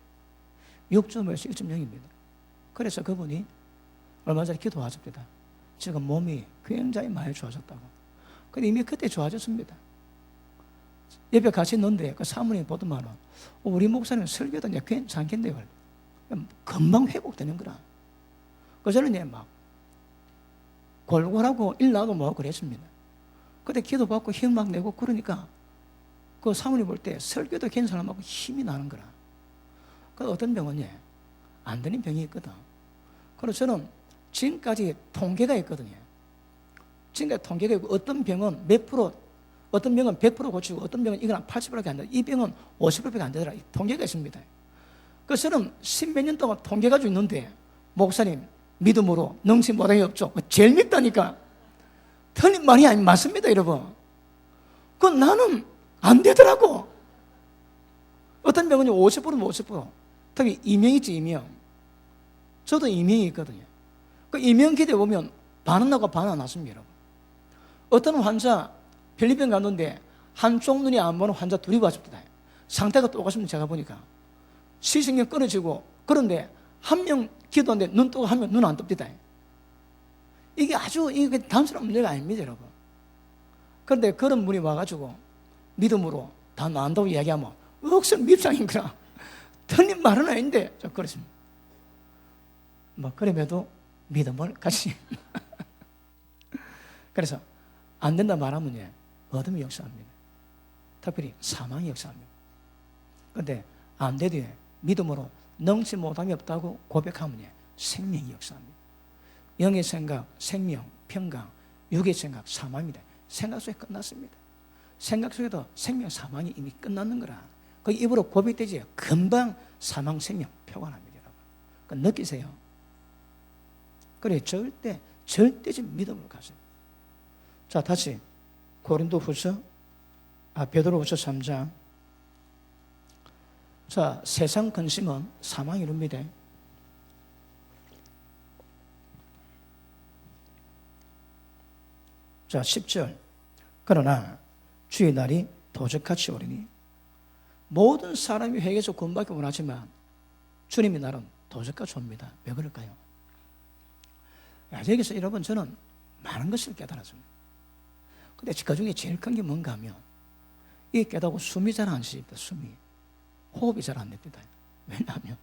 6.5에서 1.0입니다. 그래서 그분이 얼마 전에 기도하셨습니다. 지금 몸이 굉장히 많이 좋아졌다고. 근데 이미 그때 좋아졌습니다. 옆에 같이 있는데 그 사모님이 보더만은 우리 목사님 설교도 이제 괜찮겠네요. 금방 회복되는 거라. 그 저는 이제 막 골골하고 일 나도 뭐 그랬습니다. 그때 기도 받고 힘 막 내고 그러니까 그 사모님 볼 때 설교도 괜찮아하고 힘이 나는 거라. 그 어떤 병은 안 되는 병이 있거든. 그래서 저는 지금까지 통계가 있거든요. 지금까지 통계가 있고 어떤 병은 몇 프로, 어떤 병은 100% 고치고 어떤 병은 이건 80%밖에 안 돼. 이 병은 50%밖에 안 되더라. 통계가 있습니다. 그래서 저는 10몇 년 동안 통계 가지고 있는데 목사님 믿음으로 능치 못함이 없죠. 제일 믿다니까. 틀린 말이 아니 맞습니다, 여러분. 그건 나는 안 되더라고. 어떤 병은 50%는 50%. 특히 이명 있지, 이명. 저도 이명이 있거든요. 그 이명 기대 보면 반은 나고 반은 안 났습니다, 여러분. 어떤 환자 필리핀 갔는데 한쪽 눈이 안 보는 환자 둘이 왔습니다. 상태가 똑같습니다, 제가 보니까. 시신경 끊어지고, 그런데 한 명 기도하는데 눈 뜨고 한 명 눈 안 뜹니다. 이게 아주 이게 단순한 문제가 아닙니다, 여러분. 그런데 그런 분이 와가지고 믿음으로 다 나은다고 이야기하면 억수로 밉상인 거라. 틀린 말은 아닌데 좀 그렇습니다. 뭐 그럼에도 믿음을 같이 그래서 안 된다 말하면 어둠이 역사합니다. 특별히 사망이 역사합니다. 그런데 안 되되 믿음으로 능치 못함이 없다고 고백하면 생명이 역사합니다. 영의 생각, 생명, 평강, 육의 생각, 사망입니다. 생각 속에 끝났습니다. 생각 속에도 생명, 사망이 이미 끝났는 거라. 그 입으로 고백되지 금방 사망, 생명 표관합니다, 여러분. 그 느끼세요. 그래 절대적 믿음을 가세요. 자, 다시 베드로후서 3장. 자, 세상 근심은 사망이 이룹니다. 자, 10절. 그러나 주의 날이 도적같이 오리니 모든 사람이 회개해서 구원받기 원하지만 주님의 날은 도적같이 옵니다. 왜 그럴까요? 여기서 여러분 저는 많은 것을 깨달았습니다. 근데 그 중에 제일 큰 게 뭔가 하면 이 깨닫고 숨이 잘 안 쉬입니다. 호흡이 잘 안 됩니다. 왜냐하면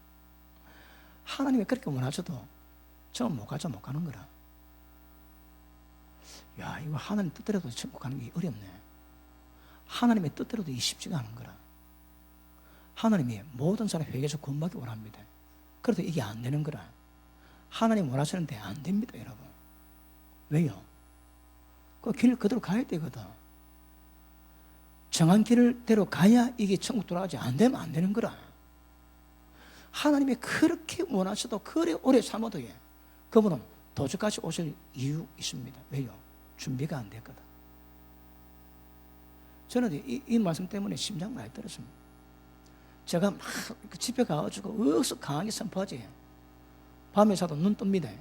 하나님이 그렇게 원하셔도 저는 못 가는 거라. 야, 이거 하나님 뜻대로도 천국 가는 게 어렵네. 하나님의 뜻대로도 이 쉽지가 않은 거라. 하나님이 모든 사람 회개해서 구원받기 원합니다. 그래도 이게 안 되는 거라. 하나님 원하시는데 안 됩니다, 여러분. 왜요? 그 길 그대로 가야 되거든. 정한 길대로 가야 이게 천국 돌아가지. 안 되면 안 되는 거라. 하나님이 그렇게 원하셔도 그래 오래 참아도 그분은 도적같이 오실 이유 있습니다. 왜요? 준비가 안 됐거든. 저는 이 말씀 때문에 심장 많이 떨었습니다. 제가 막 집에 가가지고 억수 강하게 선포하지. 밤에 자도 눈 뜹니다.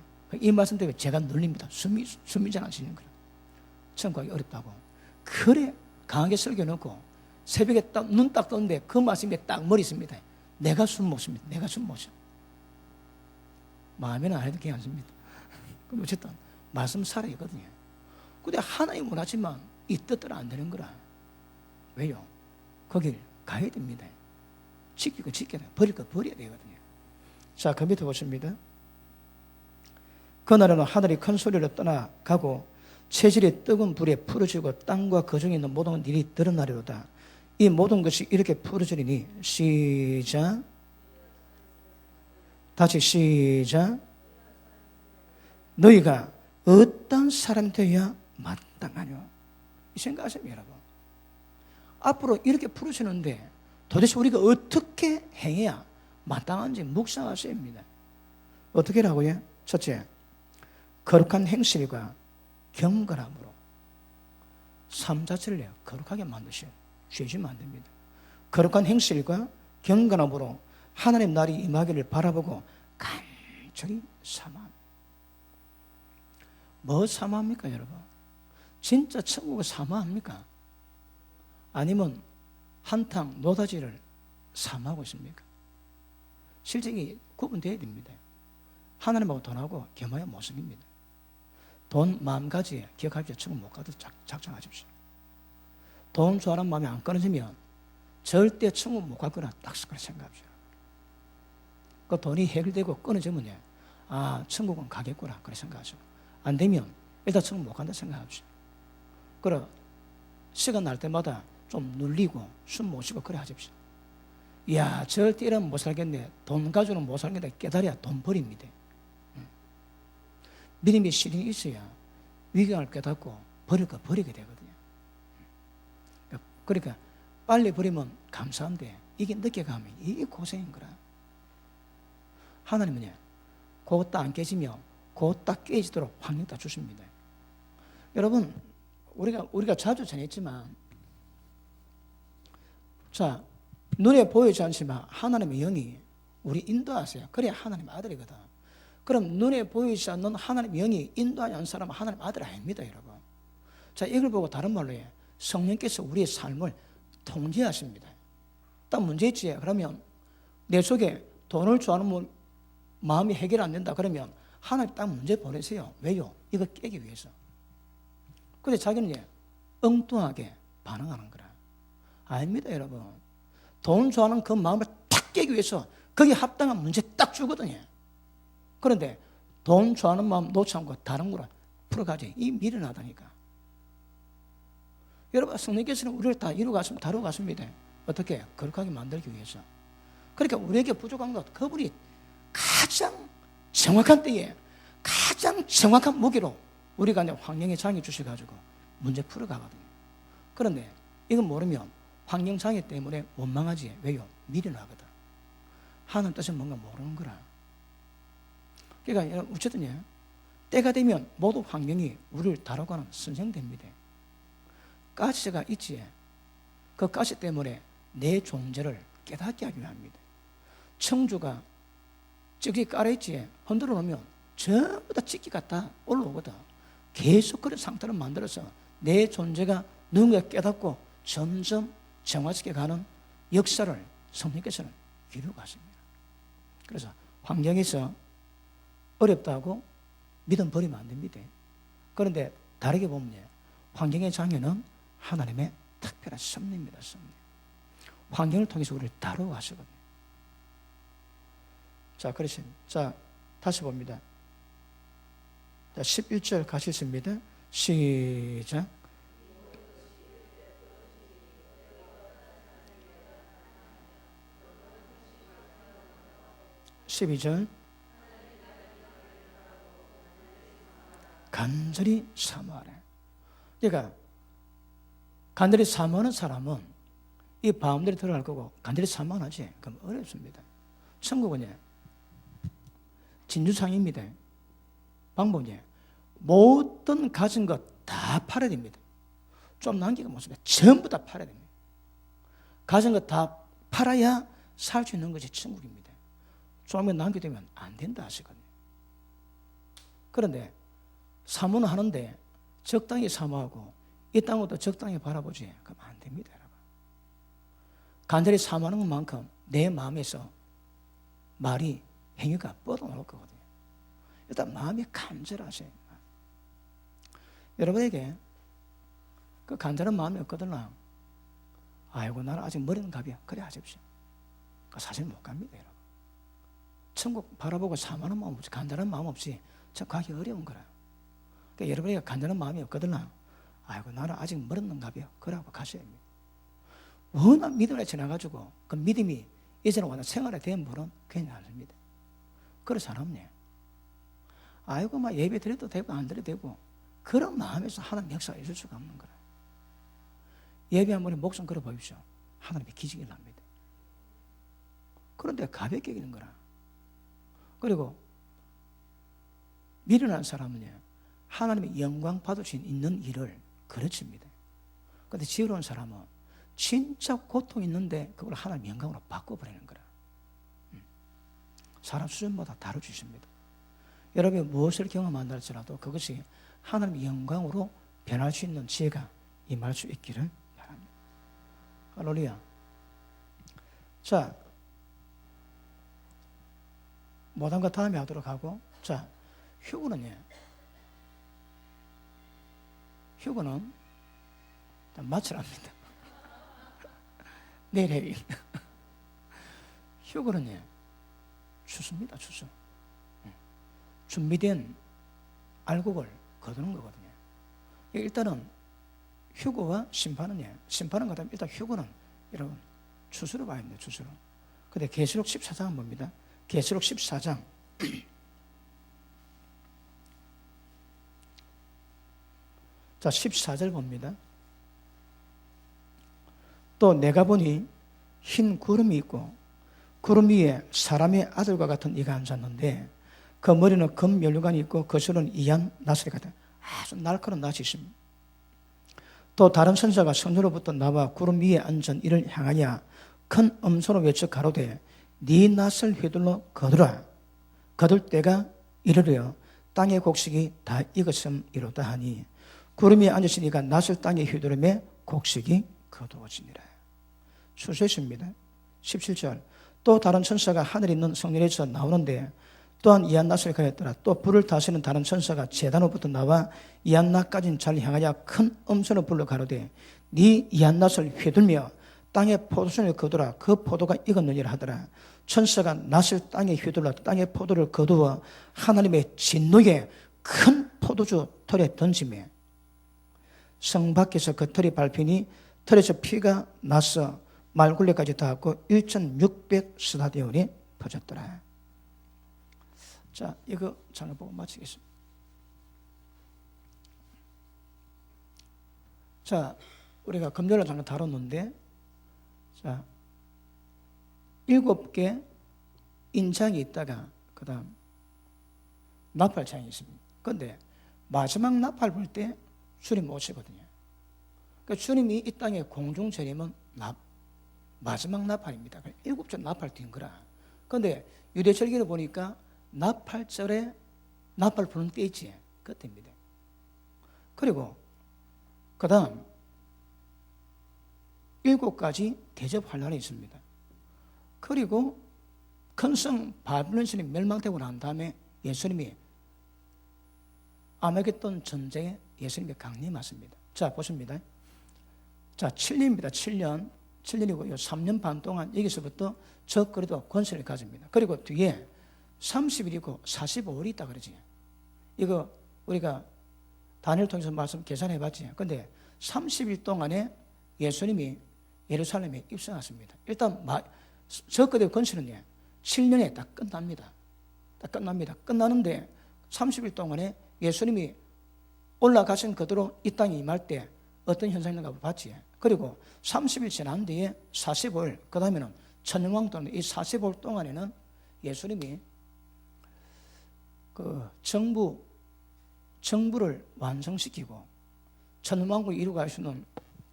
이 말씀 때문에 제가 눌립니다. 숨이 잘 안 쉬는 거라. 천국 가기 어렵다고. 그래 강하게 설교해놓고 새벽에 눈 딱 떴는데 그 말씀이 딱 머리 있습니다. 내가 숨 못 쉽니다. 내가 숨 못 쉬어. 마음에는 안 해도 괜찮습니다. 그럼 어쨌든 말씀 살아있거든요. 근데 하나님 원하지만 이 뜻대로 안 되는 거라. 왜요? 거길 가야 됩니다. 지킬 거 지켜야 돼요. 버릴 거 버려야 되거든요. 자, 그 밑에 보십니다. 그날에는 하늘이 큰 소리로 떠나가고 체질이 뜨거운 불에 풀어지고 땅과 그 중에 있는 모든 일이 드러나리로다. 이 모든 것이 이렇게 풀어지리니 시작. 다시 시작. 너희가 어떤 사람이 되어야 마땅하냐. 이 생각하세요, 여러분. 앞으로 이렇게 풀어지는데 도대체 우리가 어떻게 행해야 마땅한지 묵상하셔야 합니다. 어떻게 하라고요? 첫째, 거룩한 행실과 경건함으로 삶 자체를 거룩하게 만드셔요. 죄지면 안 됩니다. 거룩한 행실과 경건함으로 하나님 날이 임하기를 바라보고 간절히 사모합니다. 뭐 사모합니까, 여러분? 진짜 천국을 사모합니까? 아니면 한탕 노다지를 사모하고 있습니까? 실제 이게 구분되어야 됩니다. 하나님하고 돈하고 겸하여 모습입니다. 돈 마음가지에 기억하십시오. 천국 못 가도 작정하십시오. 돈 좋아하는 마음이 안 끊어지면 절대 천국 못 갈 거라 딱 생각합시다. 그 돈이 해결되고 끊어지면 천국은 가겠구나 그렇게 생각하죠. 안 되면 일단 천국 못 간다 생각합시다. 그래 시간 날 때마다 좀 눌리고 숨 못 쉬고 그래 하십시오. 이야 절대 이러면 못 살겠네. 돈 가지고는 못 살겠네. 깨달아야 돈 버립니다. 믿음의 실현이 있어야 위경을 깨닫고 버릴 거 버리게 되거든요. 그러니까 빨리 버리면 감사한데 이게 늦게 가면 이게 고생인 거라. 하나님은요 그거 딱 안 깨지면 그거 딱 깨지도록 환경 다 주십니다. 여러분 우리가 자주 전했지만 자 눈에 보이지 않지만 하나님의 영이 우리 인도하세요. 그래야 하나님의 아들이거든. 그럼 눈에 보이지 않는 하나님의 영이 인도하지 않는 사람은 하나님의 아들 아닙니다, 여러분. 자, 이걸 보고 다른 말로 해. 성령께서 우리의 삶을 통제하십니다. 딱 문제 있지. 그러면 내 속에 돈을 좋아하는 마음이 해결 안 된다. 그러면 하나님 딱 문제 보내세요. 왜요? 이거 깨기 위해서. 근데 자기는 엉뚱하게 반응하는 거라. 아닙니다, 여러분. 돈 좋아하는 그 마음을 탁 깨기 위해서 거기에 합당한 문제 딱 주거든요. 그런데 돈 좋아하는 마음 놓지 않고 다른 거로 풀어가지. 이 미련하다니까. 여러분 성령께서는 우리를 다 다루어 갔습니다. 어떻게? 거룩하게 만들기 위해서. 그러니까 우리에게 부족한 것 그분이 가장 정확한 때에 가장 정확한 무기로 우리가 환경에 장애 주셔가지고 문제 풀어가거든요. 그런데 이건 모르면 환경 장애 때문에 원망하지. 왜요? 미련하거든. 하나님 뜻은 뭔가 모르는 거라. 그러니까 어쨌든 때가 되면 모든 환경이 우리를 다루고는 선생됩니다. 가시가 있지. 그 가시 때문에 내 존재를 깨닫게 하기 위함입니다. 청주가 찌개 깔아있지. 흔들어 놓으면 전부 다 찌개가 다 올라오거든. 계속 그런 상태를 만들어서 내 존재가 누군가 깨닫고 점점 정화시켜 가는 역사를 성령께서는 이루고 가십니다. 그래서 환경에서 어렵다고 믿음 버리면 안 됩니다. 그런데 다르게 보면 환경의 장애는 하나님의 특별한 섭리입니다. 섭리. 환경을 통해서 우리를 다루어 가시거든요. 자, 그러시. 자, 다시 봅니다. 자, 11절 가시겠습니다. 시작. (12절) 간절히 사모하래. 그러니까 간절히 사모하는 사람은 이 마음대로 들어갈 거고 간절히 사모하지 그럼 어렵습니다. 천국은 진주창입니다. 방법이 모든 가진 것 다 팔아야 됩니다. 좀 남기가 못 씁니다. 전부 다 팔아야 됩니다. 가진 것 다 팔아야 살 수 있는 것이 천국입니다. 조금만 남겨두면 안 된다 하시거든요. 그런데 사모는 하는데 적당히 사모하고 이 땅도 적당히 바라보지 그럼 안 됩니다, 여러분. 간절히 사모하는 것만큼 내 마음에서 말이 행위가 뻗어나올 거거든요. 일단 마음이 간절하세요. 여러분에게 그 간절한 마음이 없거든요. 아이고 나는 아직 머리는 갑이야. 그래 하십시오. 사실 못 갑니다, 여러분. 천국 바라보고 사모하는 마음 없이 간절한 마음 없이 참 가기 어려운 거라. 그러니까 여러분에게 간절한 마음이 없거든요. 아이고 나는 아직 멀었는가 봐요. 그러고 가셔야 합니다. 워낙 믿음에 지나가지고 그 믿음이 이제는 완전 생활에 된 분은 괜찮습니다. 그렇지 않으면 아이고 막 예배 드려도 되고 안 드려도 되고 그런 마음에서 하나님 역사가 있을 수가 없는 거라. 예배 한 번에 목숨 걸어 보십시오. 하나님의 기적이 납니다. 그런데 가볍게 여기는 거라. 그리고 미련한 사람은요 하나님의 영광 받을 수 있는 일을 그르칩니다. 그런데 지혜로운 사람은 진짜 고통 있는데 그걸 하나님의 영광으로 바꿔버리는 거라. 사람 수준마다 다뤄주십니다. 여러분이 무엇을 경험한다 할지라도 그것이 하나님의 영광으로 변할 수 있는 지혜가 임할 수 있기를 바랍니다. 할렐루야. 자, 못한 거 다음에 하도록 하고, 자, 휴거는요. 휴거는 마찰합니다. 내일 해야 휴거는요. 추수입니다, 추수. 준비된 알곡을 거두는 거거든요. 일단은 휴거와 심판은요. 심판은 그다음 일단 휴거는 여러분 추수로 봐야 됩니다, 추수로. 근데 계시록 14장은 뭡니다? 계시록 14장 자 14절 봅니다. 또 내가 보니 흰 구름이 있고 구름 위에 사람의 아들과 같은 이가 앉았는데 그 머리는 금 면류관이 있고 그 손은 이한 나슬이 같은 아주 날카로운 낫이 있습니다. 또 다른 천사가 성전으로부터 나와 구름 위에 앉은 이를 향하여 큰 음소로 외쳐 가로되 네 낫을 휘둘러 거두라. 거둘 때가 이르려 땅의 곡식이 다 익었음이로다 하니 구름이 앉으시니까 낫을 땅에 휘두르매 곡식이 거두어지니라. 수수했습니다. 17절 또 다른 천사가 하늘에 있는 성전에서 나오는데 또한 이한낫을 가졌더라. 또 불을 다스리는 다른 천사가 제단으로부터 나와 이한낫까지는 잘 향하여 큰 음소로 불러 가로되 네 이한낫을 휘둘며 땅의 포도송을 거두라. 그 포도가 익었느니라 하더라. 천사가 낫을 땅에 휘둘러 땅의 포도를 거두어 하나님의 진노에 큰 포도주 털에 던지매 성 밖에서 그 털이 밟히니 털에서 피가 나서 말굴레까지 닿았고 1600스타디온이 퍼졌더라. 자, 이거 장을 보고 마치겠습니다. 자, 우리가 금요일에 잠깐 다뤘는데, 자, 7개 인장이 있다가, 그 다음, 나팔창이 있습니다. 그런데 마지막 나팔 불 때 주님 오시거든요. 그러니까 주님이 이 땅에 공중 재림은 마지막 나팔입니다. 7절 나팔 뛴 거라. 그런데 유대절기를 보니까 나팔절에 나팔 부는 때 있지. 그때입니다. 그리고 그 다음 7가지 대접 환란이 있습니다. 그리고 큰 성 바빌론신이 멸망되고 난 다음에 예수님이 아마겟돈 전쟁에 예수님이 강림하십니다. 자, 보십니다. 자, 7년입니다. 7년이고요. 3년 반 동안 여기서부터 적그리도 권세를 가집니다. 그리고 뒤에 30일이고 45일이 있다 그러지. 이거 우리가 다니엘 통해서 말씀 계산해 봤지. 근데 30일 동안에 예수님이 예루살렘에 입성하십니다. 일단 적그리도 권세는 7년에 딱 끝납니다. 끝나는데 30일 동안에 예수님이 올라가신 그대로 이 땅에 임할 때 어떤 현상이 있는가 봤지. 그리고 30일 지난 뒤에 45일, 그 다음에는 천년왕 동안 이 45일 동안에는 예수님이 그 정부를 완성시키고 천년왕국을 이루고 가시는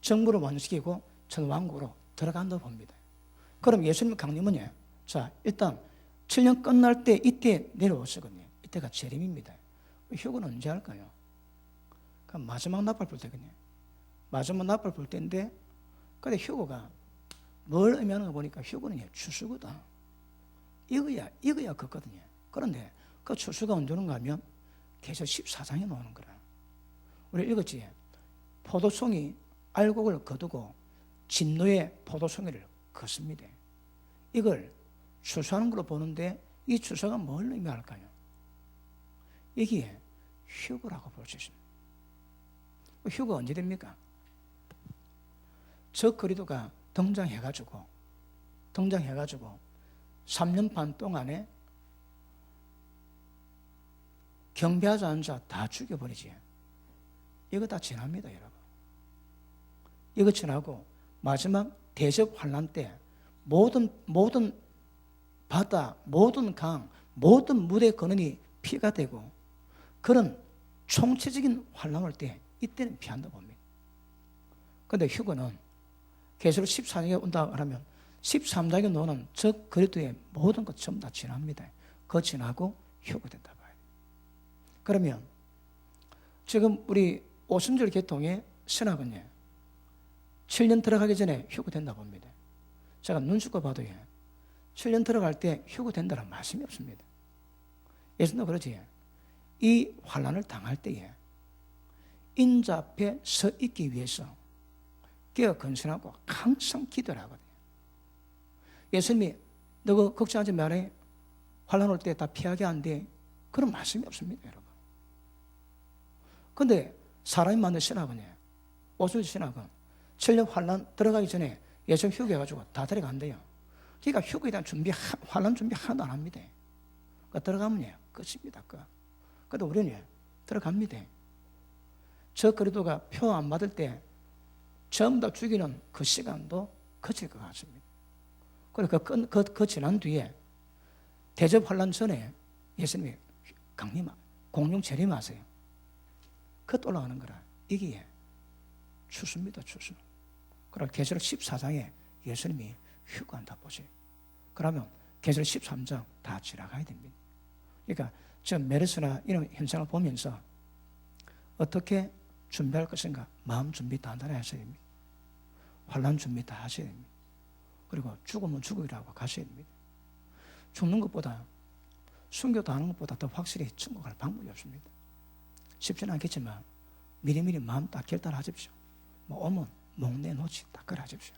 정부를 완성시키고 천년왕국으로 들어간다고 봅니다. 그럼 예수님 강림은요. 자, 일단 7년 끝날 때 이때 내려오시거든요. 이때가 재림입니다. 휴거는 언제 할까요? 그럼 마지막 나팔 불 때거든요. 마지막 나팔 불 때인데, 근데 휴거가 뭘 의미하는 거 보니까 휴거는 추수거든. 이거야 그거든요. 그런데 그 추수가 언제 오는가 하면 계속 14장에 나오는 거라. 우리 읽었지? 포도송이 알곡을 거두고 진노의 포도송이를 걷습니다. 이걸 추수하는 걸로 보는데 이 추수가 뭘 의미할까요? 이게 휴거라고 볼 수 있습니다. 휴거 언제 됩니까? 저 그리도가 등장해가지고 3년 반 동안에 경배하지 않은 자 다 죽여버리지. 이거 다 지납니다, 여러분. 이거 지나고 마지막 대접 환란 때 모든 바다, 모든 강, 모든 무대 근원이 피가 되고 그런 총체적인 환란 올 때 이때는 피한다 봅니다. 그런데 휴거는 계시록 14장에 온다 하면 13장에 노는 적 그리스도의 모든 것 전부 다 지납니다. 그거 지나고 휴거된다 봐요. 그러면 지금 우리 오순절 계통의 신학은요 7년 들어가기 전에 휴거된다 봅니다. 제가 눈치껏 봐도 7년 들어갈 때 휴거 된다는 말씀이 없습니다. 예수님도 그러지. 이 환난을 당할 때에 인자 앞에 서 있기 위해서 깨어 근신하고 항상 기도를 하거든요. 예수님이 너 걱정하지 말아요. 환난 올 때 다 피하게 안 돼. 그런 말씀이 없습니다, 여러분. 근데 사람이 만든 신학은요, 오순절 신학은 7년 환난 들어가기 전에 예수님 휴교해가지고 다 데려간대요. 그러니까 휴교에 대한 환난 준비 하나도 안 합니다. 들어가면 끝입니다. 그래도 우리는 들어갑니다. 저 그리도가 표 안 받을 때 전부 다 죽이는 그 시간도 거칠 것 같습니다. 그리고 그 지난 뒤에 대접 환난 전에 예수님이 공룡 재림하세요. 그것 올라가는 거라. 이게 추수입니다, 추수. 그럼 계시록 14장에 예수님이 휴거한다 보세요. 그러면 계시록 13장 다 지나가야 됩니다. 그러니까 저 메르스나 이런 현상을 보면서 어떻게 준비할 것인가? 마음 준비 단단히 하셔야 됩니다. 환난 준비 다 하셔야 됩니다. 그리고 죽으면 죽으라고 가셔야 됩니다. 죽는 것보다 순교 당하는 것보다 더 확실히 천국할 방법이 없습니다. 쉽지는 않겠지만 미리미리 마음 딱 결단하십시오. 뭐 오면 목 내놓지 딱 그러십시오.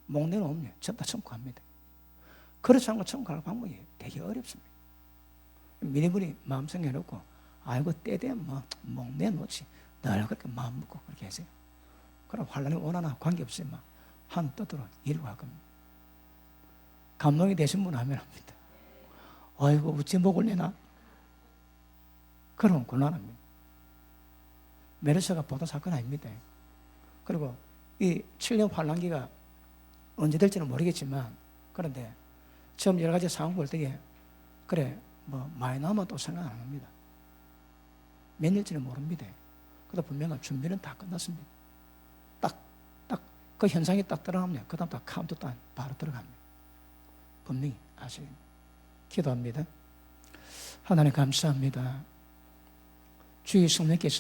목 내놓으면 전부 다 천국 갑니다. 그렇지 않고 천국 갈 방법이 되게 어렵습니다. 미리미리 마음 생겨놓고 아이고 때 되면 목 내놓지 늘 그렇게 마음 먹고 그렇게 하세요. 그럼 환란이 오나나 관계없지만 한 뜻으로 이루고 갈 겁니다. 감동이 되신 분 하면 합니다. 아이고 어찌 목을 내나? 그러면 곤란합니다. 메르스가 보통 사건 아닙니다. 그리고 이 7년 환란기가 언제 될지는 모르겠지만 그런데 처음 여러 가지 상황 볼 때에 그래 뭐 많이 나오면 또 생각 안 합니다. 몇 년지는 모릅니다. 그래도 분명한 준비는 다 끝났습니다. 딱 그 현상이 딱 들어가면 그 다음 또 카운트다운 바로 들어갑니다. 분명히 아셔야 됩니다. 기도합니다. 하나님 감사합니다. 주의 성령께서